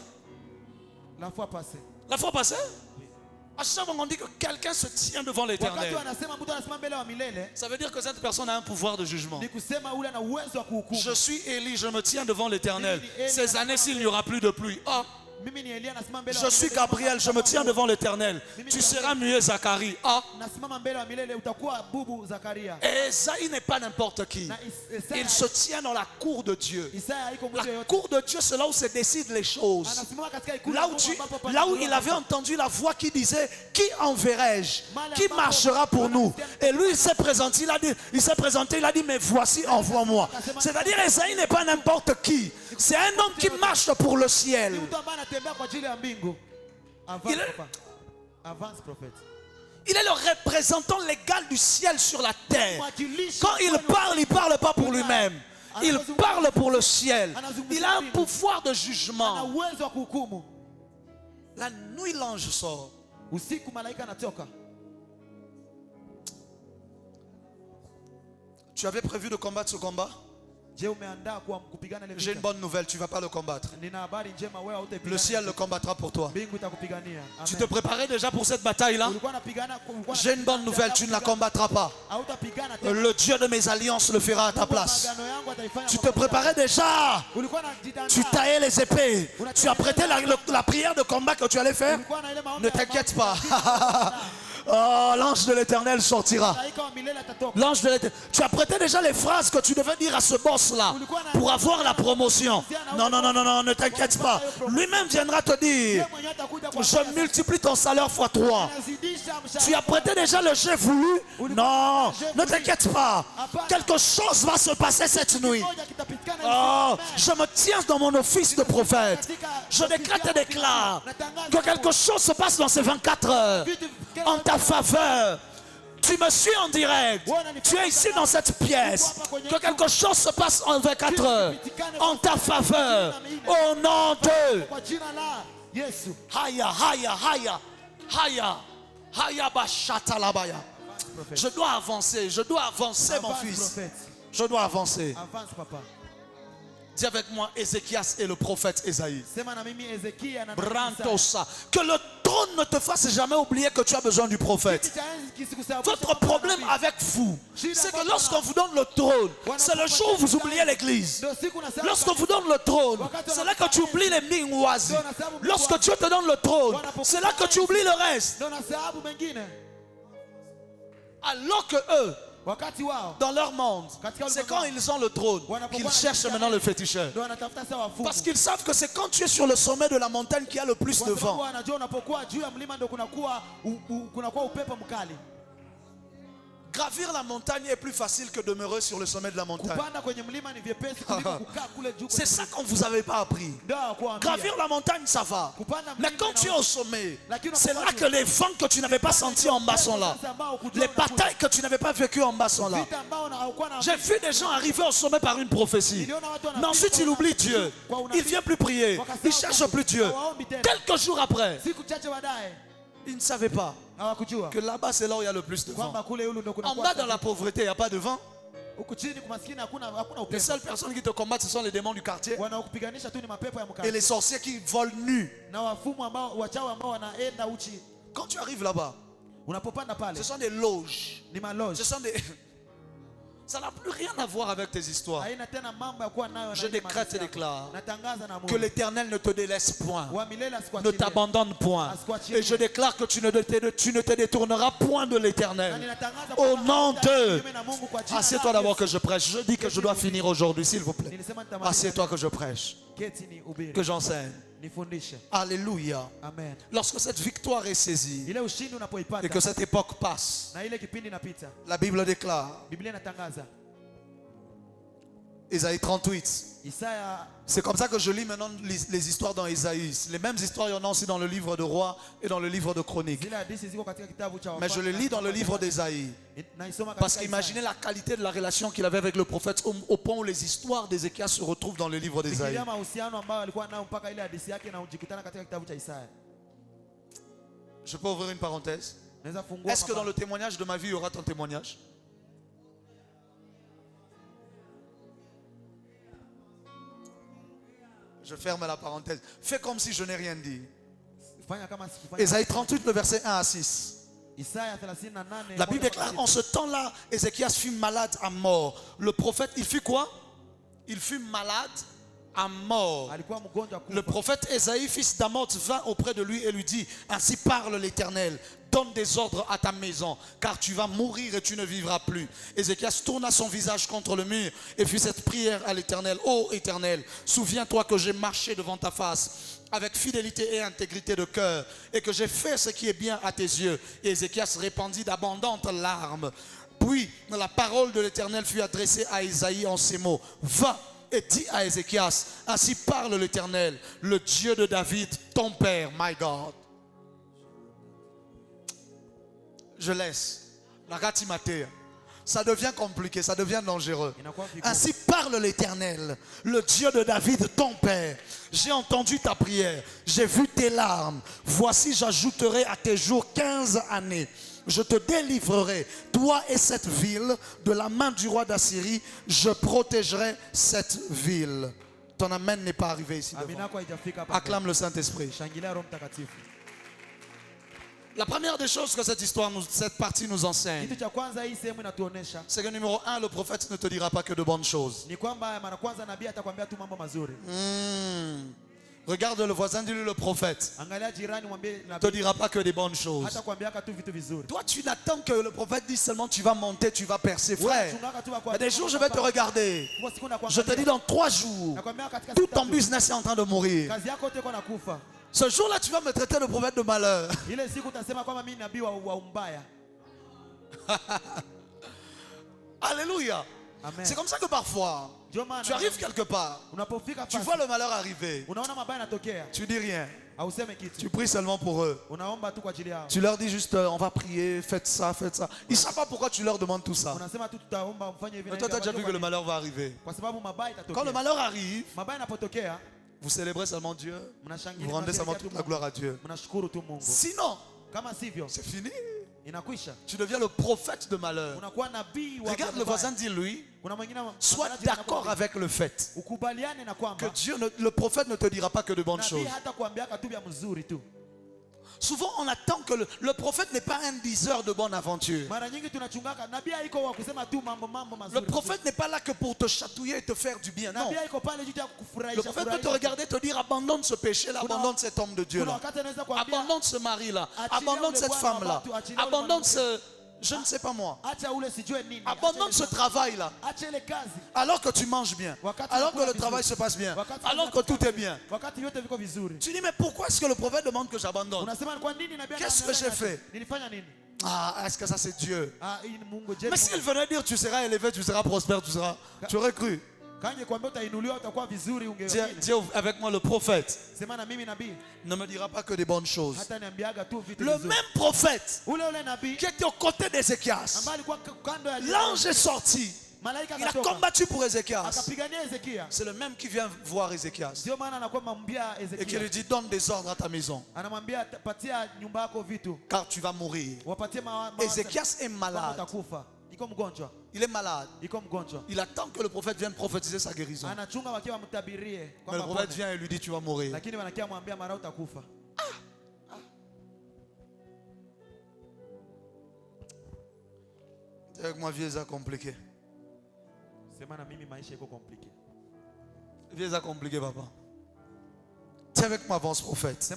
La fois passée. La fois passée? À chaque fois qu'on dit que quelqu'un se tient devant l'Éternel, ça veut dire que cette personne a un pouvoir de jugement. Je suis Élie, je me tiens devant l'Éternel. Ces années-ci, il n'y aura plus de pluie. Oh. Je suis Gabriel, je me tiens devant l'Éternel. Tu seras muet, Zacharie. Ah. Et Esaïe n'est pas n'importe qui. Il se tient dans la cour de Dieu. La cour de Dieu, c'est là où se décident les choses. Là où il avait entendu la voix qui disait: qui enverrai-je? Qui marchera pour nous? Et lui, il s'est présenté, il a dit: mais voici, envoie-moi. C'est-à-dire, Esaïe n'est pas n'importe qui. C'est un homme qui marche pour le ciel. Il est le représentant légal du ciel sur la terre. Quand il ne parle pas pour lui-même. Il parle pour le ciel. Il a un pouvoir de jugement. La nuit, l'ange sort. Tu avais prévu de combattre ce combat? J'ai une bonne nouvelle, tu ne vas pas le combattre. Le ciel le combattra pour toi. Tu te préparais déjà pour cette bataille-là? J'ai une bonne nouvelle, tu ne la combattras pas. Le Dieu de mes alliances le fera à ta place. Tu te préparais déjà. Tu taillais les épées. Tu as prêté la prière de combat que tu allais faire. Ne t'inquiète pas. Oh, l'ange de l'Éternel sortira. L'ange de l'Éternel. Tu as prêté déjà les phrases que tu devais dire à ce boss-là pour avoir la promotion. Non, non, non, non, non, ne t'inquiète pas. Lui-même viendra te dire: je multiplie ton salaire fois 3. Tu as prêté déjà le j'ai voulu. Non, ne t'inquiète pas. Quelque chose va se passer cette nuit. Oh, je me tiens dans mon office de prophète. Je décrète et déclare que quelque chose se passe dans ces 24 heures en ta faveur. Tu me suis en direct. Tu es ici dans cette pièce. Que quelque chose se passe en 24 heures. En ta faveur. Au nom de Haya, Haya, Haya, Haya, Haya Bashata Labaya. Je dois avancer, mon fils. Je dois avancer. Avance, papa. Dis avec moi Ézéchias et le prophète Ésaïe. Brantosa. Que le trône ne te fasse jamais oublier que tu as besoin du prophète. Votre problème avec vous, c'est que lorsqu'on vous donne le trône, c'est le jour où vous oubliez l'église. Lorsqu'on vous donne le trône, c'est là que tu oublies les mingwazi. Lorsque Dieu te donne le trône, c'est là que tu oublies le reste. Alors que eux, dans leur monde, c'est quand ils ont le trône qu'ils cherchent maintenant le féticheur. Parce qu'ils savent que c'est quand tu es sur le sommet de la montagne qu'il y a le plus de vent. Gravir la montagne est plus facile que demeurer sur le sommet de la montagne. C'est ça qu'on ne vous avait pas appris. Gravir la montagne, ça va. Mais quand tu es au sommet, c'est là que les vents que tu n'avais pas sentis en bas sont là. Les batailles que tu n'avais pas vécues en bas sont là. J'ai vu des gens arriver au sommet par une prophétie. Mais ensuite, il oublie Dieu. Il ne vient plus prier. Il ne cherche plus Dieu. Quelques jours après, ils ne savaient pas que là-bas c'est là où il y a le plus de vent. En bas dans la pauvreté, il n'y a pas de vent. Les seules personnes qui te combattent, ce sont les démons du quartier et les sorciers qui volent nus. Quand tu arrives là-bas, ce sont des loges. Ce sont des... Ça n'a plus rien à voir avec tes histoires. Je décrète et déclare que l'Éternel ne te délaisse point, ne t'abandonne point. Et je déclare que tu ne te détourneras point de l'Éternel. Au nom de... Assieds-toi d'abord que je prêche. Je dis que je dois finir aujourd'hui, s'il vous plaît. Assieds-toi que je prêche, que j'enseigne. Alléluia. Amen. Lorsque cette victoire est saisie et que cette époque passe, la Bible déclare, Ésaïe 38. C'est comme ça que je lis maintenant les histoires dans Ésaïe. Les mêmes histoires, il y en a aussi dans le livre de Rois et dans le livre de Chroniques. Mais je les lis dans le livre d'Ésaïe. Parce qu'imaginez la qualité de la relation qu'il avait avec le prophète au point où les histoires d'Ézéchias se retrouvent dans le livre d'Ésaïe. Je peux ouvrir une parenthèse? Est-ce que dans le témoignage de ma vie, il y aura ton témoignage? Je ferme la parenthèse. Fais comme si je n'ai rien dit. Ésaïe 38, le verset 1 à 6. La Bible déclare, en ce temps-là, Ézéchias fut malade à mort. Le prophète, il fut quoi? Il fut malade à mort. Le prophète Ésaïe, fils d'Amoz, vint auprès de lui et lui dit, ainsi parle l'Éternel, donne des ordres à ta maison, car tu vas mourir et tu ne vivras plus. Ézéchias tourna son visage contre le mur et fit cette prière à l'Éternel. Ô Éternel, souviens-toi que j'ai marché devant ta face avec fidélité et intégrité de cœur, et que j'ai fait ce qui est bien à tes yeux. Et Ézéchias répandit d'abondantes larmes. Puis la parole de l'Éternel fut adressée à Ésaïe en ces mots. Va et dis à Ézéchias, ainsi parle l'Éternel, le Dieu de David, ton père, my God. Je laisse. La gatimatea. Ça devient compliqué, ça devient dangereux. Ainsi parle l'Éternel, le Dieu de David, ton père. J'ai entendu ta prière, j'ai vu tes larmes. Voici, j'ajouterai à tes jours 15 années. Je te délivrerai, toi et cette ville, de la main du roi d'Assyrie. Je protégerai cette ville. Ton amen n'est pas arrivé ici devant. Acclame le Saint-Esprit. La première des choses que cette partie nous enseigne, c'est que numéro 1, le prophète ne te dira pas que de bonnes choses. Regarde le voisin, dis-lui le prophète ne te dira pas que des bonnes choses. Toi, tu n'attends que le prophète dise seulement tu vas monter, tu vas percer. Frère, il y a des jours je vais te regarder. Je te dis dans 3 jours, tout ton business est en train de mourir. Ce jour-là, tu vas me traiter de prophète de malheur. Alléluia. C'est comme ça que parfois, tu arrives quelque part, tu vois le malheur arriver, tu dis rien. Tu pries seulement pour eux. Tu leur dis juste on va prier, faites ça, faites ça. Ils ne savent pas pourquoi tu leur demandes tout ça. Mais toi, tu as déjà vu que le malheur va arriver. Quand le malheur arrive, vous célébrez seulement Dieu. Vous rendez seulement toute la gloire à Dieu. Sinon, c'est fini. Tu deviens le prophète de malheur. Regarde le voisin, dis-lui, sois d'accord avec le fait que Dieu, le prophète ne te dira pas que de bonnes choses. Souvent on attend que le prophète n'est pas un diseur de bonne aventure. Le prophète n'est pas là que pour te chatouiller et te faire du bien. Non. Le prophète peut te regarder et te dire abandonne ce péché-là, abandonne cet homme de Dieu-là, abandonne ce mari-là, abandonne cette femme-là, abandonne ce... Je ne sais pas moi. Abandonne ce travail-là. Alors que tu manges bien. Alors que le travail se passe bien. Alors que tout est bien. Tu dis mais pourquoi est-ce que le prophète demande que j'abandonne? Qu'est-ce que j'ai fait? Ah, est-ce que ça c'est Dieu? Mais s'il venait dire tu seras élevé, tu seras prospère, tu aurais cru. Dis avec moi le prophète ne me dira pas que des bonnes choses. Le même prophète qui était aux côtés d'Ézéchias, l'ange est sorti. Il a combattu pour Ézéchias. C'est le même qui vient voir Ézéchias et qui lui dit donne des ordres à ta maison car tu vas mourir. Ézéchias est malade. Il est malade. Il attend que le prophète vienne prophétiser sa guérison. Mais le prophète vient et lui dit tu vas mourir. Avec moi, vieux a compliqué. Vieux a compliqué, papa. Tiens avec moi, avance prophète.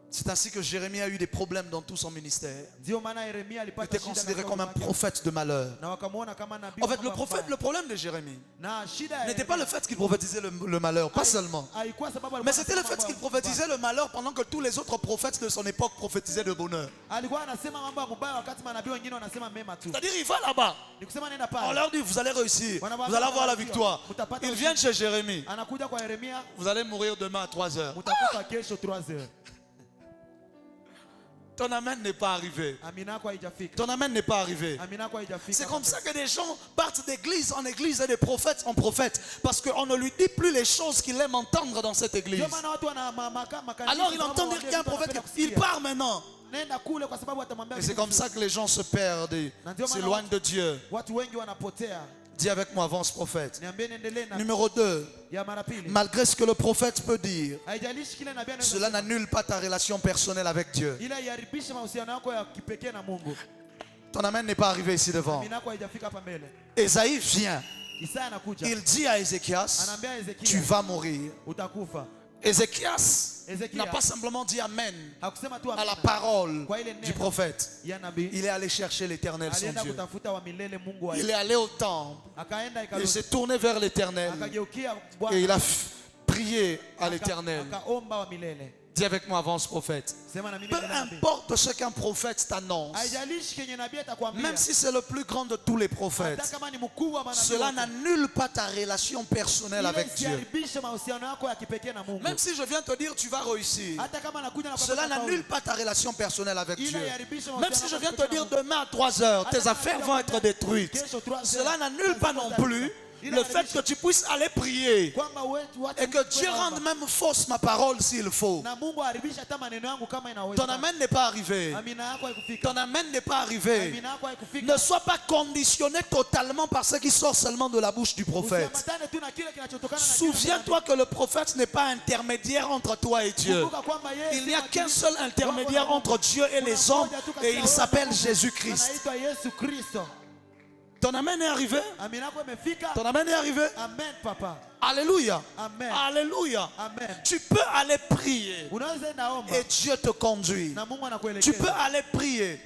C'est ainsi que Jérémie a eu des problèmes dans tout son ministère. Il était considéré comme un prophète de malheur. En fait, le problème de Jérémie n'était pas le fait qu'il prophétisait le malheur, pas seulement. Mais c'était le fait qu'il prophétisait le malheur pendant que tous les autres prophètes de son époque prophétisaient le bonheur. C'est-à-dire, il va là-bas. On leur dit, vous allez réussir. Vous allez avoir la victoire. Ils viennent chez Jérémie. Vous allez mourir demain à 3 heures. Ton amen n'est pas arrivé. Ton amen n'est pas arrivé. C'est comme ça que des gens partent d'église en église et des prophètes en prophètes. Parce qu'on ne lui dit plus les choses qu'il aime entendre dans cette église. Alors il entend dire qu'il y a un prophète. Il part maintenant. Et c'est comme ça que les gens se perdent et s'éloignent de Dieu. Dis avec moi, avance prophète. Numéro 2. Malgré ce que le prophète peut dire, cela n'annule pas ta relation personnelle avec Dieu. Ton amen n'est pas arrivé ici devant. Ésaïe vient. Il dit à Ézéchias, tu vas mourir. Ézéchias n'a pas simplement dit amen à la parole du prophète. Il est allé chercher l'Éternel, son Dieu. Il est allé au temple. Il s'est tourné vers l'Éternel. Et il a prié à l'Éternel. Dis avec moi, avance prophète. Peu importe ce qu'un prophète t'annonce, même si c'est le plus grand de tous les prophètes, cela n'annule pas ta relation personnelle avec Dieu. Même si je viens te dire tu vas réussir, cela n'annule pas ta relation personnelle avec Dieu. Même si je viens te dire demain à 3 heures, tes affaires vont être détruites, cela n'annule pas non plus le fait que tu puisses aller prier et que Dieu rende même fausse ma parole s'il faut. Ton amen n'est pas arrivé. Ton amen n'est pas arrivé. Ne sois pas conditionné totalement par ce qui sort seulement de la bouche du prophète. Souviens-toi que le prophète n'est pas intermédiaire entre toi et Dieu. Il n'y a qu'un seul intermédiaire entre Dieu et les hommes et il s'appelle Jésus-Christ. Ton amen est arrivé. Ton amen est arrivé. Amen, papa. Alléluia. Amen. Alléluia. Amen. Tu peux aller prier et Dieu te conduit. Tu peux aller prier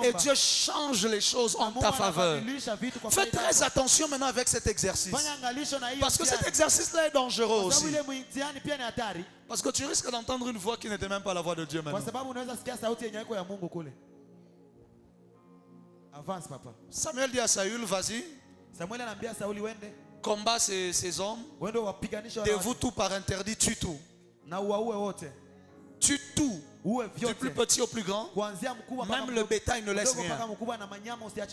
et Dieu change les choses en ta faveur. Fais très attention maintenant avec cet exercice. Parce que cet exercice-là est dangereux aussi. Parce que tu risques d'entendre une voix qui n'était même pas la voix de Dieu maintenant. Avance, papa. Samuel dit à Saül, vas-y. Samuel anambia Sauli wende. combat ces hommes, dévoue tout par interdit, tue tout. Tue tout, du plus petit au plus grand, même le bétail ne laisse rien.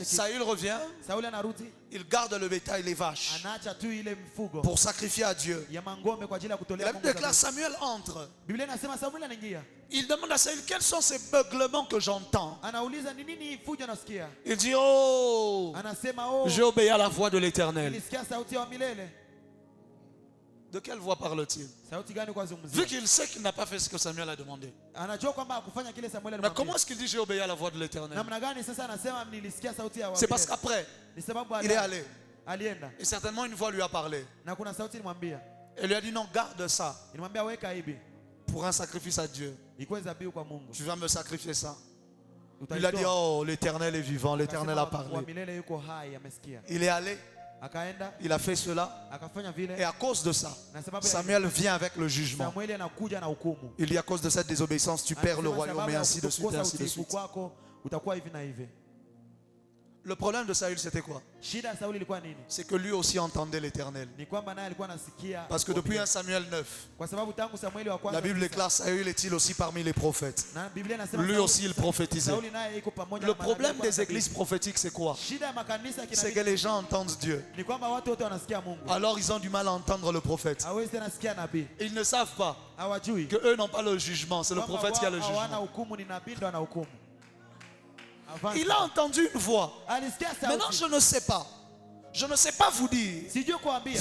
Saül revient, il garde le bétail, les vaches, pour sacrifier à Dieu. Et la Bible déclare, Samuel entre. Il demande à Saül, quels sont ces beuglements que j'entends? Il dit, oh, j'ai obéi à la voix de l'Éternel. De quelle voix parle-t-il? Vu qu'il sait qu'il n'a pas fait ce que Samuel a demandé. Mais comment est-ce qu'il dit j'ai obéi à la voix de l'Éternel? C'est parce qu'après, il est allé. Et certainement une voix lui a parlé. Et lui a dit non, garde ça pour un sacrifice à Dieu. Tu vas me sacrifier ça. Il a dit oh, l'Éternel est vivant, l'Éternel a parlé. Il est allé. Il a fait cela. Et à cause de ça, Samuel vient avec le jugement. Il dit à cause de cette désobéissance, tu perds le royaume et ainsi de suite et ainsi de suite. Le problème de Saül, c'était quoi? C'est que lui aussi entendait l'Éternel. Parce que depuis 1 Samuel 9, la Bible déclare Saül est-il aussi parmi les prophètes. Lui aussi il prophétisait. Le problème des églises prophétiques, c'est quoi? C'est que les gens entendent Dieu. Alors ils ont du mal à entendre le prophète. Ils ne savent pas que eux n'ont pas le jugement. C'est le prophète qui a le jugement. Il a entendu une voix. Maintenant, je ne sais pas. Je ne sais pas vous dire si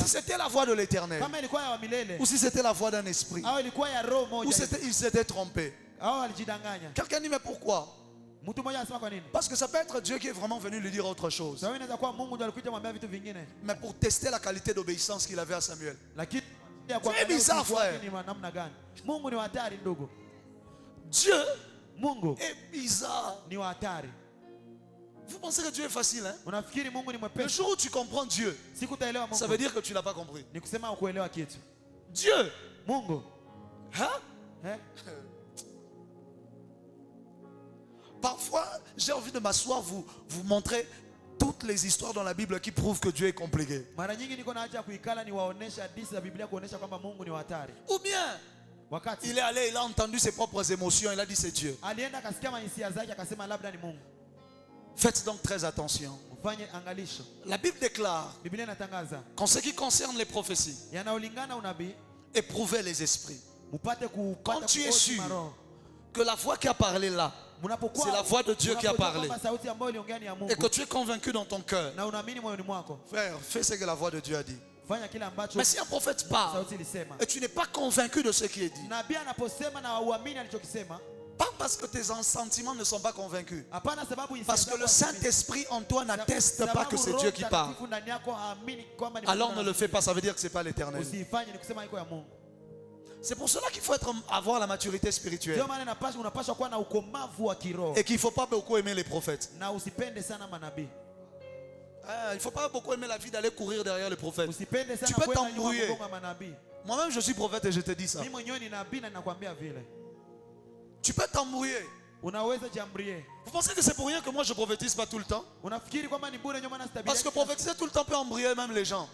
c'était la voix de l'Éternel ou si c'était la voix d'un esprit ou il s'était trompé. Quelqu'un dit mais pourquoi? Parce que ça peut être Dieu qui est vraiment venu lui dire autre chose. Mais pour tester la qualité d'obéissance qu'il avait à Samuel. C'est bizarre, frère. Dieu est bizarre. Vous pensez que Dieu est facile, hein? Le jour où tu comprends Dieu, ça veut dire que tu ne l'as pas compris. Dieu. Hein? Parfois, j'ai envie de m'asseoir, vous montrer toutes les histoires dans la Bible qui prouvent que Dieu est compliqué. Ou bien il est allé, il a entendu ses propres émotions, il a dit c'est Dieu. Faites donc très attention. La Bible déclare qu'en ce qui concerne les prophéties, éprouvez les esprits. Quand tu es sûr que la voix qui a parlé là, c'est la voix de Dieu qui a parlé, et que tu es convaincu dans ton cœur, frère, fais ce que la voix de Dieu a dit. Mais si un prophète parle et tu n'es pas convaincu de ce qui est dit, pas parce que tes sentiments ne sont pas convaincus, parce que le Saint-Esprit en toi n'atteste pas que c'est Dieu qui parle, alors ne le fais pas, ça veut dire que ce n'est pas l'Éternel. C'est pour cela qu'il faut avoir la maturité spirituelle et qu'il ne faut pas beaucoup aimer les prophètes. Il ne faut pas beaucoup aimer la vie d'aller courir derrière les prophètes. Tu peux t'embrouiller. Moi-même je suis prophète et je te dis ça. Tu peux t'embrouiller. Vous pensez que c'est pour rien que moi je prophétise pas tout le temps? Parce que prophétiser tout le temps peut embrouiller même les gens.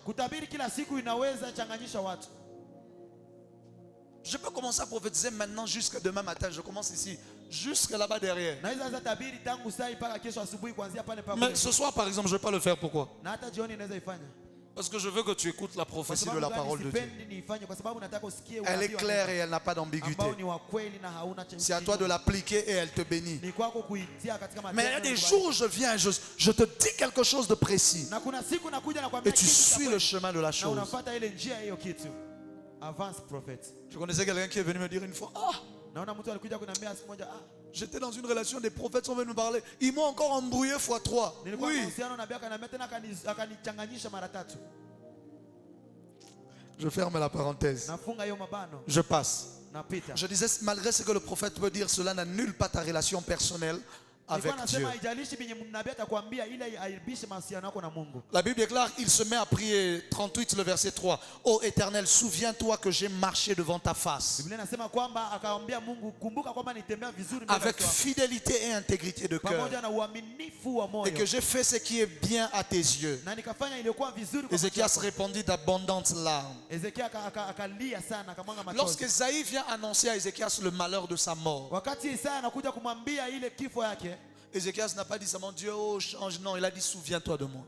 Je peux commencer à prophétiser maintenant jusqu'à demain matin. Je commence ici, jusque là-bas derrière. Mais ce soir par exemple je ne vais pas le faire. Pourquoi? Parce que je veux que tu écoutes la prophétie de la parole de Dieu. Elle est claire et elle n'a pas d'ambiguïté. C'est à toi de l'appliquer et elle te bénit. Mais il y a des jours où je viens, je te dis quelque chose de précis. Et tu suis le chemin de la chose. Je connaissais quelqu'un qui est venu me dire une fois, j'étais dans une relation, des prophètes sont venus me parler. Ils m'ont encore embrouillé x3. Oui. Je ferme la parenthèse. Je passe. Je disais, malgré ce que le prophète peut dire, cela n'annule pas ta relation personnelle avec Dieu. La Bible déclare, il se met à prier, 38 le verset 3. Ô Éternel, souviens-toi que j'ai marché devant ta face avec fidélité et intégrité de cœur, et que j'ai fait ce qui est bien à tes yeux. Ézéchias répondit d'abondantes larmes. Lorsqu'Ésaïe vient annoncer à Ézéchias le malheur de sa mort, Ézéchias n'a pas dit seulement Dieu, oh change, non, il a dit souviens-toi de moi.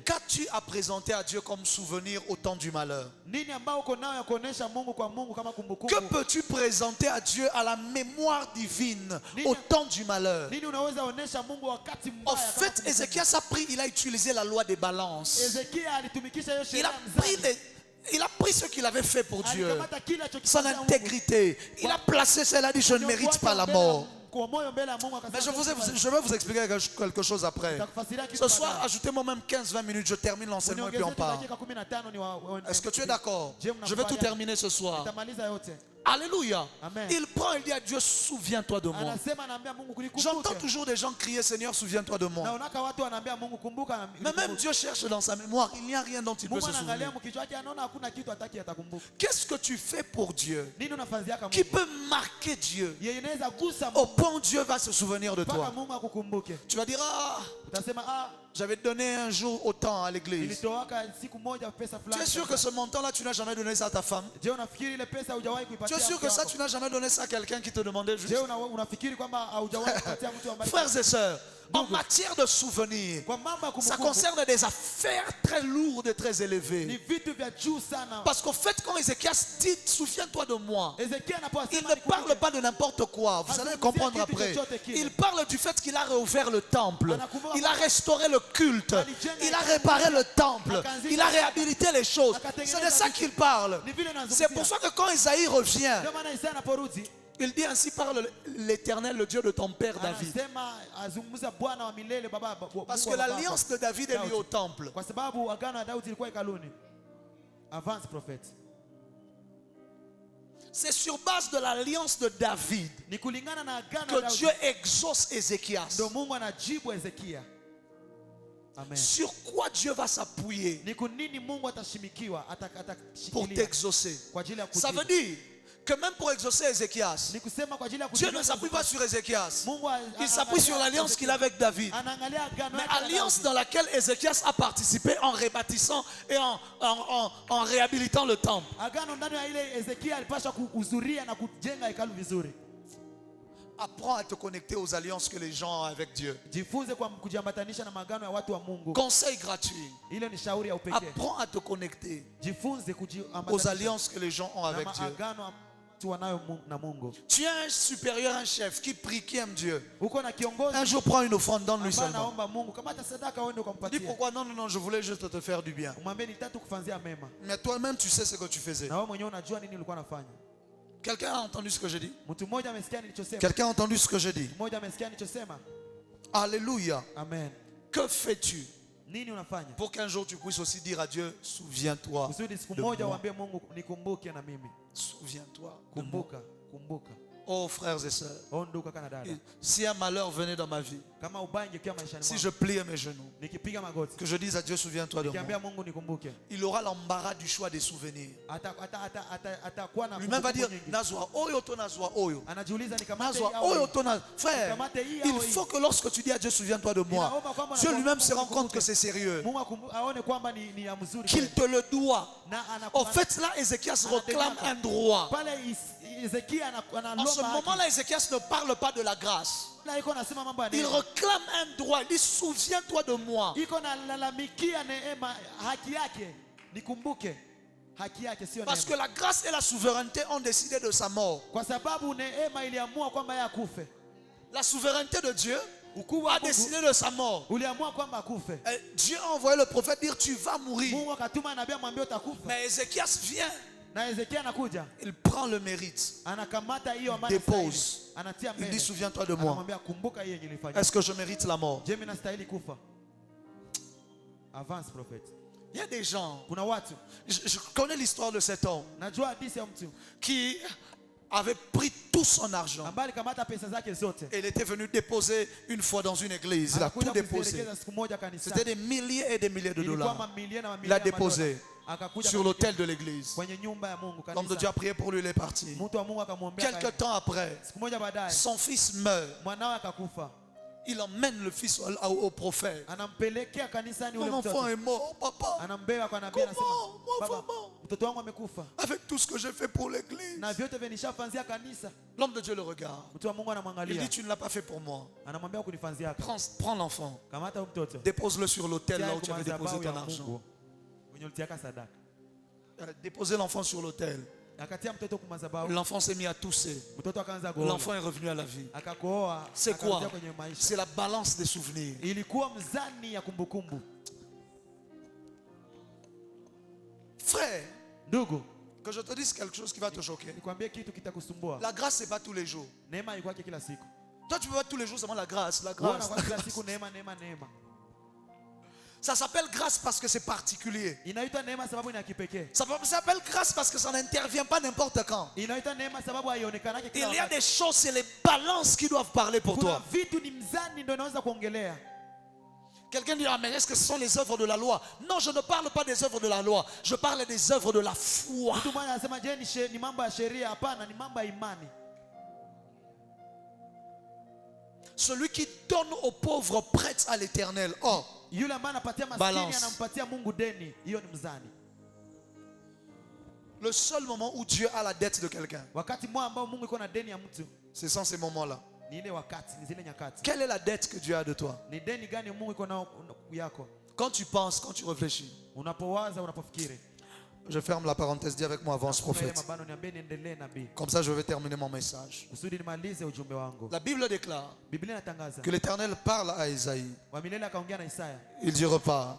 Qu'as-tu à présenter à Dieu comme souvenir au temps du malheur? Que peux-tu présenter à Dieu à la mémoire divine au temps du malheur? En fait, Ézéchias a pris, il a utilisé la loi des balances. Il a pris ce qu'il avait fait pour Dieu, son intégrité. Il a placé ça, il a dit je ne mérite pas la mort. Mais je vais vous expliquer quelque chose après. Ce soir, ajoutez-moi même 15-20 minutes, je termine l'enseignement et puis on part. Est-ce que tu es d'accord? Je vais tout terminer ce soir. Alléluia. Amen. Il prend et dit à Dieu, souviens-toi de moi. J'entends toujours des gens crier, Seigneur, souviens-toi de moi. Mais même Dieu cherche dans sa mémoire, il n'y a rien dont il peut se souvenir. Qu'est-ce que tu fais pour Dieu qui peut marquer Dieu au point où Dieu va se souvenir de toi? Tu vas dire, j'avais donné un jour autant à l'église. Tu es sûr que ce montant-là, tu n'as jamais donné ça à ta femme? Tu es sûr que ça, tu n'as jamais donné ça à quelqu'un qui te demandait juste? Frères et sœurs, en matière de souvenirs, ça concerne des affaires très lourdes et très élevées. Parce qu'au fait, quand Ézéchias dit souviens-toi de moi, il ne parle pas de n'importe quoi. Vous allez comprendre après. Il parle du fait qu'il a réouvert le temple, il a restauré le culte, il a réparé le temple, il a réhabilité les choses. C'est de ça qu'il parle. C'est pour ça que quand Isaïe revient, il dit ainsi parle l'Éternel, le Dieu de ton père David. Parce que l'alliance de David est liée au temple. C'est sur base de l'alliance de David que Dieu exauce Ézéchias. Amen. Sur quoi Dieu va s'appuyer pour t'exaucer? Ça veut dire que même pour exaucer Ézéchias, Dieu ne s'appuie pas sur Ézéchias. Il s'appuie sur l'alliance qu'il a avec David. Mais alliance dans laquelle Ézéchias a participé en rebâtissant et en réhabilitant le temple. Apprends à te connecter aux alliances que les gens ont avec Dieu. Conseil gratuit. Apprends à te connecter aux alliances que les gens ont avec Dieu. Tu as un supérieur, un chef qui prie, qui aime Dieu. Un jour, prends une offrande, donne-lui seulement. Dis pourquoi? Non, non, non, je voulais juste te faire du bien. Mais toi-même, tu sais ce que tu faisais. Quelqu'un a entendu ce que je dis? Quelqu'un a entendu ce que je dis? Alléluia. Amen. Que fais-tu pour qu'un jour tu puisses aussi dire à Dieu, souviens-toi de moi. Souviens-toi de moi. Oh frères et sœurs, si un malheur venait dans ma vie, si je pliais mes genoux, que je dise à Dieu, souviens-toi de moi, il aura l'embarras du choix des souvenirs. Lui-même va dire, Nazwa, oyo to Nazwa, oyo. Nazwa, oyo to Nazwa. Frère, il faut que lorsque tu dis à Dieu, souviens-toi de moi, Dieu lui-même se rend compte que c'est sérieux, qu'il te le doit. En fait, là, Ézéchias réclame un droit. En ce moment-là, Ézéchias ne parle pas de la grâce. Il réclame un droit. Il dit, souviens-toi de moi. Parce que la grâce et la souveraineté ont décidé de sa mort. La souveraineté de Dieu a décidé de sa mort. Dieu a envoyé le prophète dire, tu vas mourir. Mais Ézéchias vient. Il prend le mérite, il dépose, il dit souviens-toi de moi. Est-ce que je mérite la mort? Avance, prophète. Il y a des gens, je connais l'histoire de cet homme qui avait pris tout son argent. Et il était venu déposer une fois dans une église. Il a tout déposé. C'était des milliers et des milliers de dollars. Il a déposé sur l'autel de l'église. L'homme de Dieu a prié pour lui, il est parti. Quelque temps après, son fils meurt. Il emmène le fils au prophète. Mon enfant est mort, papa. Comment? Mon enfant est mort. Avec tout ce que j'ai fait pour l'église. L'homme de Dieu le regarde. Il dit, tu ne l'as pas fait pour moi. Prends l'enfant. Dépose-le sur l'autel là où tu avais déposé ton argent. Déposez l'enfant sur l'autel. L'enfant s'est mis à tousser. L'enfant est revenu à la vie. C'est quoi? C'est la balance des souvenirs. Frère, que je te dise quelque chose qui va te choquer. La grâce, c'est pas tous les jours. Toi, tu veux pas tous les jours seulement la grâce. La grâce. Ça s'appelle grâce parce que c'est particulier. Ça s'appelle grâce parce que ça n'intervient pas n'importe quand. Il y a des choses, c'est les balances qui doivent parler pour toi. Quelqu'un dira, mais est-ce que ce sont les œuvres de la loi? Non, je ne parle pas des œuvres de la loi. Je parle des œuvres de la foi. Celui qui donne aux pauvres prête à l'Éternel. Oh, balance. Le seul moment où Dieu a la dette de quelqu'un, c'est sans ces moments-là. Quelle est la dette que Dieu a de toi? Quand tu penses, quand tu réfléchis. Je ferme la parenthèse, dis avec moi, avance prophète. Comme ça je vais terminer mon message. La Bible déclare que l'Éternel parle à Isaïe. Il dit repars.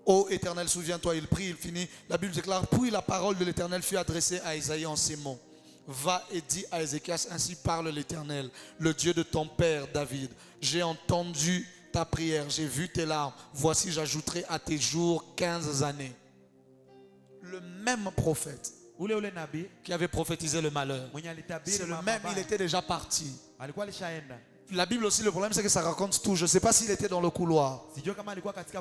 Ô Éternel, souviens-toi, il prie, il finit. La Bible déclare, puis la parole de l'Éternel fut adressée à Isaïe en ces mots. Va et dis à Ézéchias, ainsi parle l'Éternel, le Dieu de ton père David. J'ai entendu ta prière, j'ai vu tes larmes. Voici, j'ajouterai à tes jours 15 années. Le même prophète qui avait prophétisé le malheur, c'est le même, il était déjà parti. La Bible aussi, le problème c'est que ça raconte tout. Je ne sais pas s'il était dans le couloir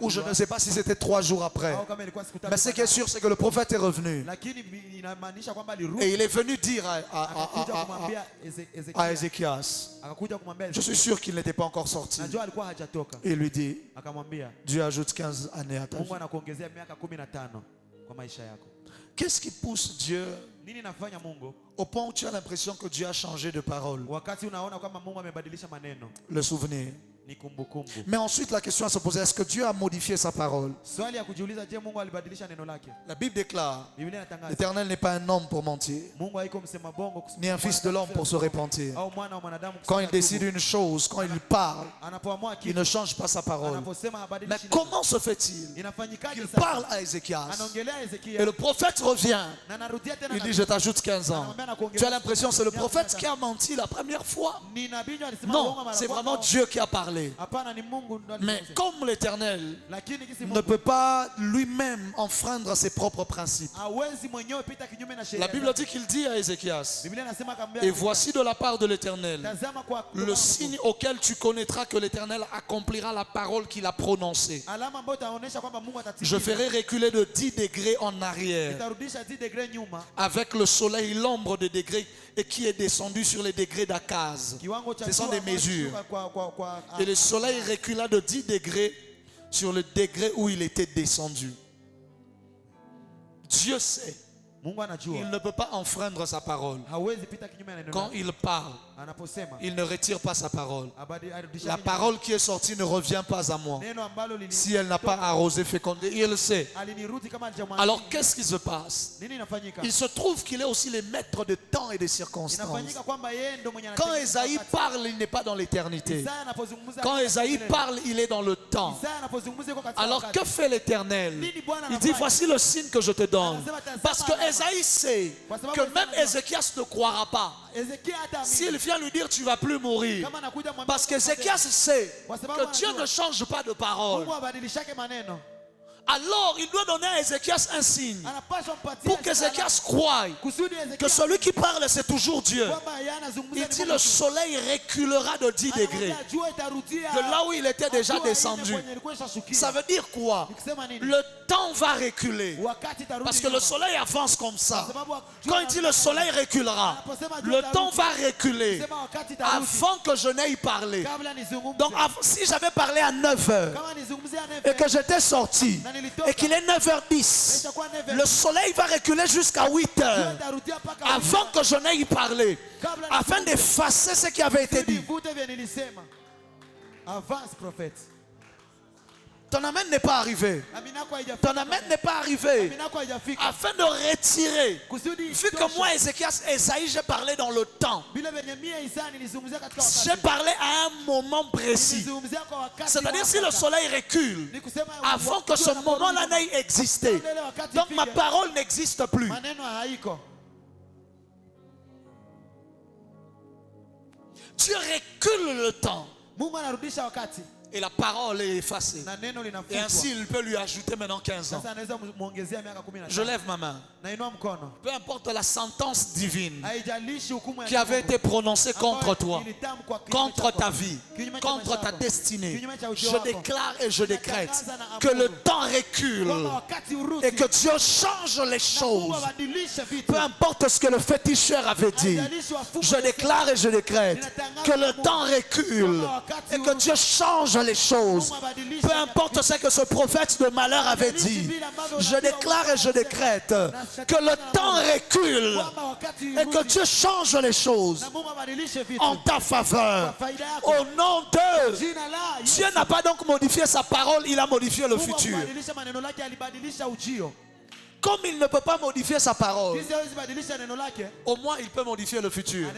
ou je ne sais pas si c'était 3 jours après. Mais ce qui est sûr, c'est que le prophète est revenu et il est venu dire à Ézéchias, je suis sûr qu'il n'était pas encore sorti. Et il lui dit, Dieu ajoute 15 années à ta vie. Qu'est-ce qui pousse Dieu au point où tu as l'impression que Dieu a changé de parole? Le souvenir. Mais ensuite la question à se poser, est-ce que Dieu a modifié sa parole? La Bible déclare, l'Éternel n'est pas un homme pour mentir, ni un fils de l'homme pour se repentir. Quand il décide une chose, quand il parle, il ne change pas sa parole. Mais comment se fait-il qu'il parle à Ézéchias et le prophète revient, il dit je t'ajoute 15 ans. Tu as l'impression que c'est le prophète qui a menti la première fois? Non, c'est vraiment Dieu qui a parlé. Mais comme l'Éternel ne peut pas lui-même enfreindre ses propres principes, la Bible dit qu'il dit à Ézéchias, et voici de la part de l'Éternel le signe auquel tu connaîtras que l'Éternel accomplira la parole qu'il a prononcée. Je ferai reculer de 10 degrés en arrière avec le soleil l'ombre de degrés et qui est descendu sur les degrés d'Akaz. Ce sont des mesures. Et le soleil recula de 10 degrés sur le degré où il était descendu. Dieu sait. Il ne peut pas enfreindre sa parole. Quand il parle, il ne retire pas sa parole. La parole qui est sortie ne revient pas à moi si elle n'a pas arrosé, fécondé. Il le sait. Alors qu'est-ce qui se passe? Il se trouve qu'il est aussi le maître de temps et de circonstances. Quand Esaïe parle, il n'est pas dans l'éternité. Quand Esaïe parle, il est dans le temps. Alors que fait l'Éternel? Il dit, voici le signe que je te donne. Parce que Esaïe sait que même Ézéchias ne croira pas. S'il vient lui dire tu ne vas plus mourir, parce qu'Ézéchias sait que Dieu ne change pas de parole. Alors il doit donner à Ézéchias un signe pour qu'Ézéchias croie que celui qui parle c'est toujours Dieu. Il dit le soleil reculera de 10 degrés de là où il était déjà descendu. Ça veut dire quoi? Le temps va reculer parce que le soleil avance comme ça. Quand il dit le soleil reculera, le temps va reculer avant que je n'aie parlé. Donc si j'avais parlé à 9h et que j'étais sorti et qu'il est 9h10, le soleil va reculer jusqu'à 8h avant que je n'aie parlé, afin d'effacer ce qui avait été dit. Avance, prophète. Ton amen n'est pas arrivé. Ton amen n'est pas arrivé. Afin de retirer. Vu que moi, Ézéchias, Esaïe, j'ai parlé dans le temps. J'ai parlé à un moment précis. C'est-à-dire si le soleil recule, avant que ce moment-là n'ait existé. Donc ma parole n'existe plus. Dieu recule le temps. Et la parole est effacée. Et ainsi il peut lui ajouter maintenant 15 ans. Je lève ma main. Peu importe la sentence divine qui avait été prononcée contre toi, contre ta vie, contre ta destinée, je déclare et je décrète que le temps recule et que Dieu change les choses. Peu importe ce que le féticheur avait dit, je déclare et je décrète que le temps recule et que Dieu change les choses. Peu importe ce que ce prophète de malheur avait dit, je déclare et je décrète que le temps recule et que Dieu change les choses en ta faveur. Au nom de Dieu n'a pas donc modifié sa parole, il a modifié le futur. Comme il ne peut pas modifier sa parole, au moins il peut modifier le futur.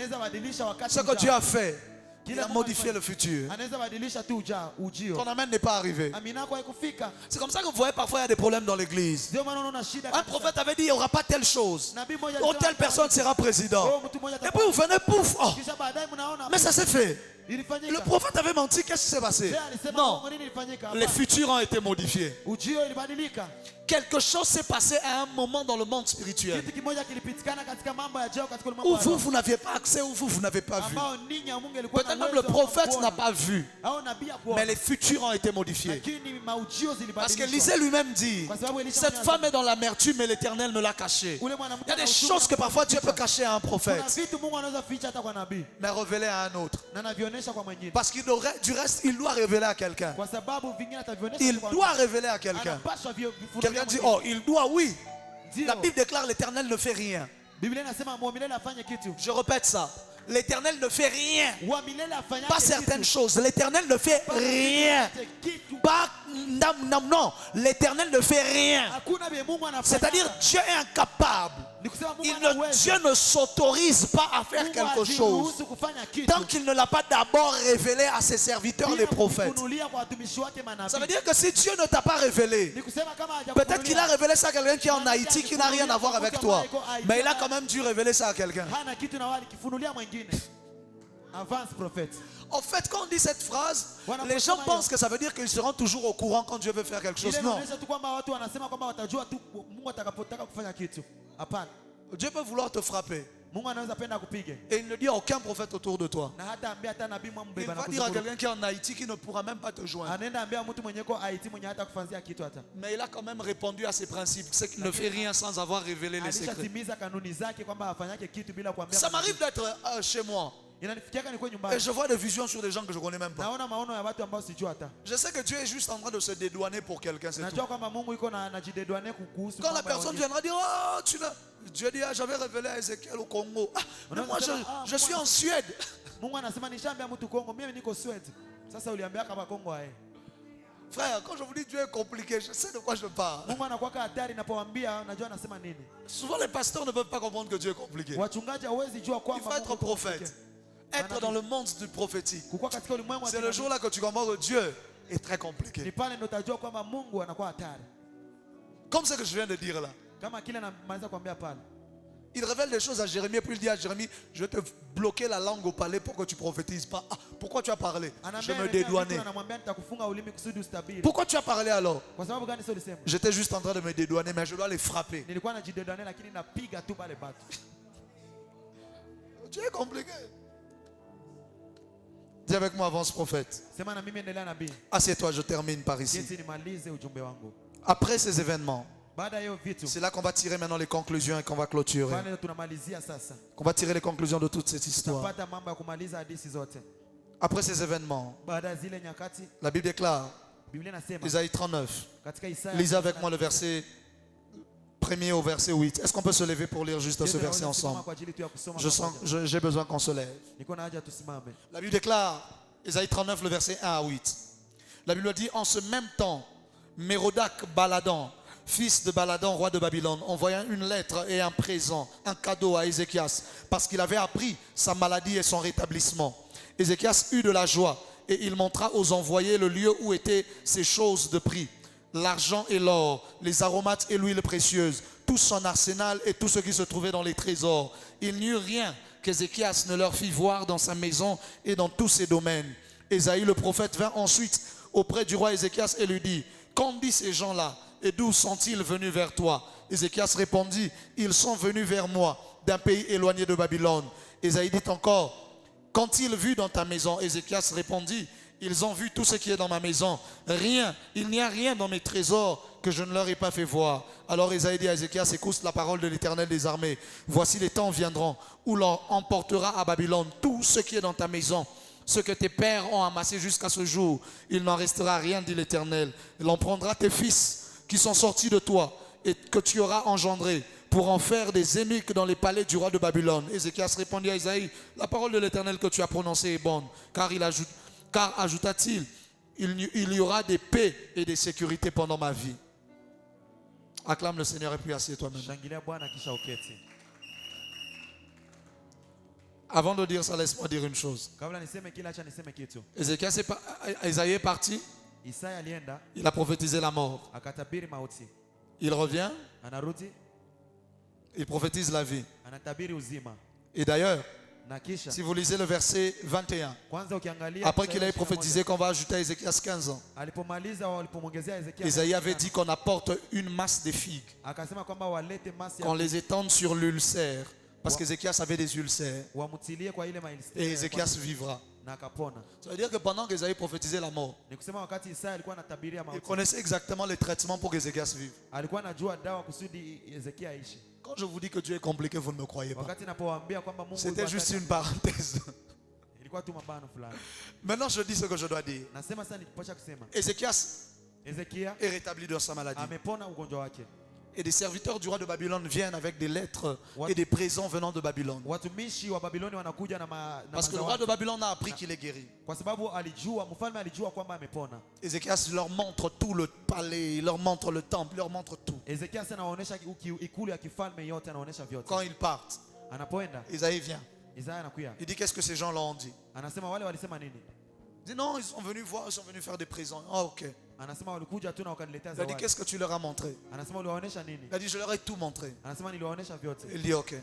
Ce que Dieu a fait, il a modifié le futur. Ton amen n'est pas arrivé. C'est comme ça que vous voyez parfois il y a des problèmes dans l'église. Un prophète avait dit il n'y aura pas telle chose. Oh, telle personne sera président. Et puis vous venez pouf. Oh. Mais ça s'est fait. Le prophète avait menti, qu'est-ce qui s'est passé? Non, les futurs ont été modifiés. Quelque chose s'est passé à un moment dans le monde spirituel où vous n'aviez pas accès, où vous n'avez pas vu. Peut-être même le prophète n'a pas vu, mais les futurs ont été modifiés. Parce qu'Élisée lui-même dit, cette femme est dans l'amertume et l'Éternel me l'a cachée. Il y a des choses que parfois Dieu peut cacher à un prophète, mais révéler à un autre. Parce qu'il aurait, du reste, il doit révéler à quelqu'un. Il doit révéler à quelqu'un. Quelqu'un dit, oh, il doit, oui. La Bible déclare l'Éternel ne fait rien. Je répète ça. L'Éternel ne fait rien. Pas certaines choses. L'Éternel ne fait rien. Pas, non. L'Éternel ne fait rien. C'est-à-dire Dieu est incapable. Dieu ne s'autorise pas à faire quelque chose tant qu'il ne l'a pas d'abord révélé à ses serviteurs les prophètes. Ça veut dire que si Dieu ne t'a pas révélé, peut-être qu'il a révélé ça à quelqu'un qui est en Haïti qui n'a rien à voir avec toi, mais il a quand même dû révéler ça à quelqu'un. Avance, prophète. En fait, quand on dit cette phrase, les gens pensent que ça veut dire qu'ils seront toujours au courant quand Dieu veut faire quelque chose. Non. Dieu peut vouloir te frapper. Et il ne dit à aucun prophète autour de toi. Il va dire à quelqu'un qui est en Haïti qui ne pourra même pas te joindre. Mais il a quand même répondu à ses principes. C'est qu'il ne fait rien sans avoir révélé les secrets. Ça m'arrive d'être chez moi. Et je vois des visions sur des gens que je ne connais même pas. Je sais que Dieu est juste en train de se dédouaner pour quelqu'un. C'est tout. Quand la personne viendra dire, oh, Dieu dit, ah, j'avais révélé à Ézéchiel au Congo. Ah, mais moi, je suis en Suède. Frère, quand je vous dis Dieu est compliqué, je sais de quoi je parle. Souvent les pasteurs ne peuvent pas comprendre que Dieu est compliqué. Il faut être prophète. Être dans le monde du prophétique. C'est le jour là que tu comprends que Dieu est très compliqué. Comme ce que je viens de dire là. Il révèle des choses à Jérémie et puis il dit à Jérémie, je vais te bloquer la langue au palais pour que tu prophétises pas. Ah, pourquoi tu as parlé? Je me dédouanais. Pourquoi tu as parlé alors? J'étais juste en train de me dédouaner, mais je dois les frapper. Tu es compliqué. Dis avec moi, avance prophète. Assieds-toi, je termine par ici. Après ces événements, c'est là qu'on va tirer maintenant les conclusions et qu'on va clôturer. Qu'on va tirer les conclusions de toute cette histoire. Après ces événements, la Bible déclare, Isaïe 39, lisez avec moi le verset 1er au verset 8. Est-ce qu'on peut se lever pour lire juste ce verset ensemble? J'ai besoin qu'on se lève. La Bible déclare, Isaïe 39, le verset 1 à 8. La Bible dit, en ce même temps, Mérodach Baladan, fils de Baladan, roi de Babylone, envoya une lettre et un présent, un cadeau à Ézéchias, parce qu'il avait appris sa maladie et son rétablissement. Ézéchias eut de la joie, et il montra aux envoyés le lieu où étaient ces choses de prix, l'argent et l'or, les aromates et l'huile précieuse, tout son arsenal et tout ce qui se trouvait dans les trésors. Il n'y eut rien qu'Ézéchias ne leur fit voir dans sa maison et dans tous ses domaines. Ésaïe le prophète vint ensuite auprès du roi Ézéchias et lui dit, qu'en disent ces gens-là et d'où sont-ils venus vers toi? Ézéchias répondit, ils sont venus vers moi d'un pays éloigné de Babylone. Ésaïe dit encore, qu'ont-ils vu dans ta maison? Ézéchias répondit, ils ont vu tout ce qui est dans ma maison. Rien, il n'y a rien dans mes trésors que je ne leur ai pas fait voir. Alors Ésaïe dit à Ézéchias, écoute la parole de l'Éternel des armées. Voici les temps viendront où l'on emportera à Babylone tout ce qui est dans ta maison. Ce que tes pères ont amassé jusqu'à ce jour, il n'en restera rien, dit l'Éternel. L'on prendra tes fils qui sont sortis de toi et que tu auras engendrés pour en faire des eunuques dans les palais du roi de Babylone. Ézéchias répondit à Isaïe, la parole de l'Éternel que tu as prononcée est bonne, car ajouta-t-il, il y aura des paix et des sécurités pendant ma vie. Acclame le Seigneur et puis assieds-toi même. Avant de dire ça, laisse-moi dire une chose. Isaïe est parti. Il a prophétisé la mort. Il revient. Il prophétise la vie. Et d'ailleurs, si vous lisez le verset 21, après qu'il ait prophétisé qu'on va ajouter à Ézéchias 15 ans, Isaïe avait dit qu'on apporte une masse de figues, qu'on les étende sur l'ulcère, parce qu'Ézéchias avait des ulcères, et Ézéchias vivra. Ça veut dire que pendant qu'Ésaïe prophétisait la mort, il connaissait exactement les traitements pour qu'Ézéchias vive. Quand je vous dis que Dieu est compliqué, vous ne me croyez pas. C'était juste une parenthèse. Maintenant, je dis ce que je dois dire. Ézéchias est rétabli de sa maladie. Et des serviteurs du roi de Babylone viennent avec des lettres et des présents venant de Babylone. Parce que le roi de Babylone a appris qu'il est guéri. Ézéchias leur montre tout le palais, il leur montre le temple, il leur montre tout. Quand ils partent, Isaïe vient. Il dit, qu'est-ce que ces gens-là ont dit? Il dit, non, ils sont venus voir, ils sont venus faire des présents. Ah, ok. Il a dit, qu'est-ce que tu leur as montré? Il a dit, je leur ai tout montré. Il dit, ok.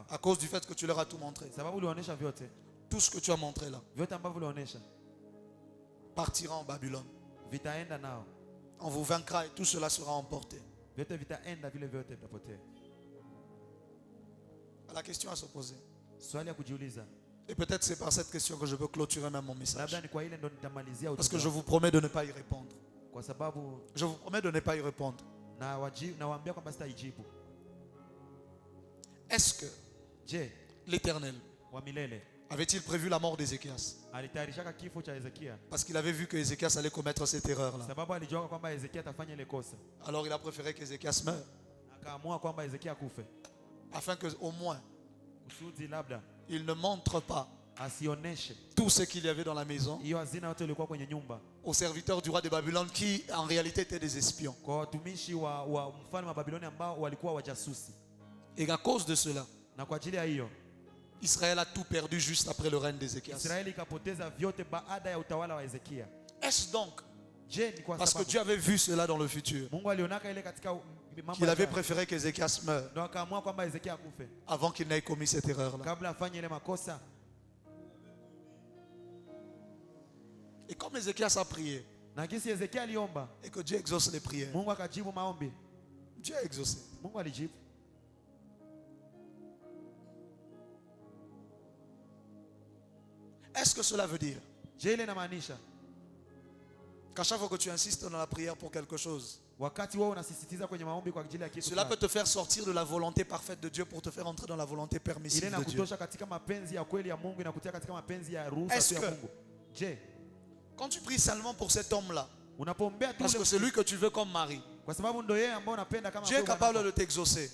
À cause du fait que tu leur as tout montré, tout ce que tu as montré là partira en Babylone. On vous vaincra et tout cela sera emporté. La question à se poser. Et peut-être c'est par cette question que je peux clôturer même mon message. Parce que je vous promets de ne pas y répondre. Je vous promets de ne pas y répondre. Est-ce que l'Éternel avait-il prévu la mort d'Ézéchias? Parce qu'il avait vu que Ézéchias allait commettre cette erreur-là. Alors il a préféré qu'Ézéchias meure. Afin qu'au moins il ne montre pas tout ce qu'il y avait dans la maison aux serviteurs du roi de Babylone qui en réalité étaient des espions. Et à cause de cela, Israël a tout perdu juste après le règne d'Ézéchias. Est-ce donc parce que Dieu avait vu cela dans le futur qu'il avait préféré qu'Ézéchias meure avant qu'il n'ait commis cette erreur-là. Et comme Ézéchias a prié, et que Dieu exauce les prières, Dieu a exaucé. Est-ce que cela veut dire qu'à chaque fois que tu insistes dans la prière pour quelque chose, cela peut te faire sortir de la volonté parfaite de Dieu pour te faire entrer dans la volonté permissive de Dieu? Est-ce que quand tu pries seulement pour cet homme-là, parce que c'est lui que tu veux comme mari, Dieu est capable de t'exaucer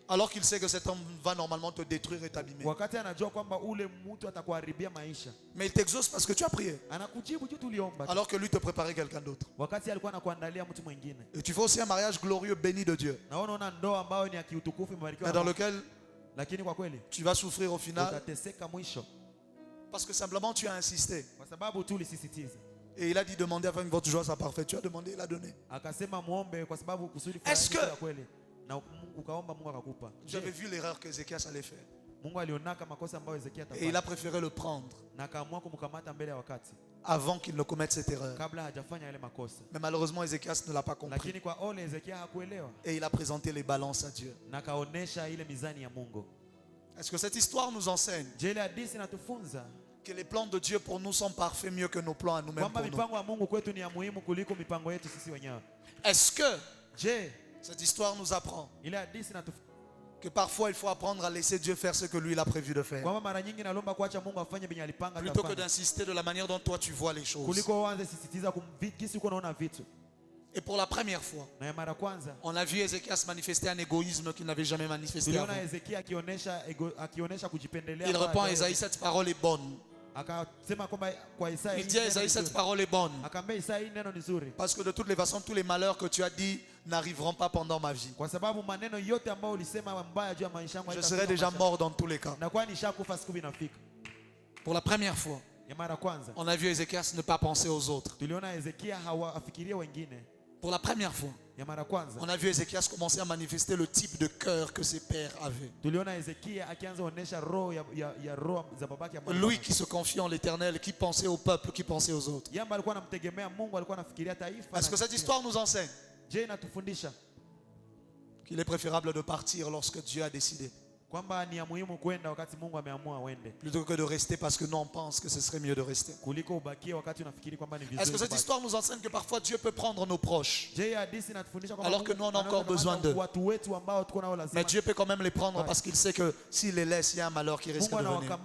alors qu'il sait que cet homme va normalement te détruire et t'abîmer? Mais il t'exauce parce que tu as prié, alors que lui te préparait quelqu'un d'autre. Et tu fais aussi un mariage glorieux béni de Dieu, mais dans lequel tu vas souffrir au final parce que simplement tu as insisté. Et il a dit demander afin que votre joie soit parfaite. Tu as demandé, il a donné. Est-ce que j'avais vu l'erreur qu'Ézéchias allait faire? Et il a préféré le prendre avant qu'il ne commette cette erreur. Mais malheureusement, Ézéchias ne l'a pas compris. Et il a présenté les balances à Dieu. Est-ce que cette histoire nous enseigne que les plans de Dieu pour nous sont parfaits mieux que nos plans à nous-mêmes pour nous? Est-ce que cette histoire nous apprend que parfois il faut apprendre à laisser Dieu faire ce que lui il a prévu de faire, plutôt que d'insister de la manière dont toi tu vois les choses? Et pour la première fois, on a vu Ézéchias manifester un égoïsme qu'il n'avait jamais manifesté avant. Il répond à Esaïe, cette parole est bonne. Il dit à Esaïe, cette parole est bonne, parce que de toutes les façons, tous les malheurs que tu as dit n'arriveront pas pendant ma vie. Je serai déjà mort dans tous les cas. Pour la première fois, on a vu Ézéchias ne pas penser aux autres. Pour la première fois, on a vu Ézéchias commencer à manifester le type de cœur que ses pères avaient. Lui qui se confie en l'Éternel, qui pensait au peuple, qui pensait aux autres. Est-ce que cette histoire nous enseigne qu'il est préférable de partir lorsque Dieu a décidé, plutôt que de rester parce que nous on pense que ce serait mieux de rester? Est-ce que cette histoire nous enseigne que parfois Dieu peut prendre nos proches alors que nous on a encore besoin d'eux, mais Dieu peut quand même les prendre parce qu'il sait que s'il les laisse, il y a un malheur qui risque de venir?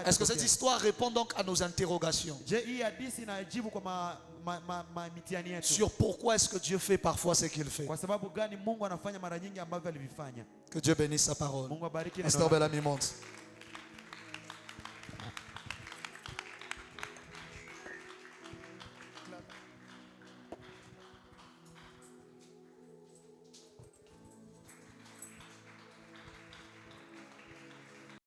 Est-ce que cette histoire répond donc à nos interrogations sur pourquoi est-ce que Dieu fait parfois ce qu'il fait? Que Dieu bénisse sa parole. Pasteur Bellamy monte.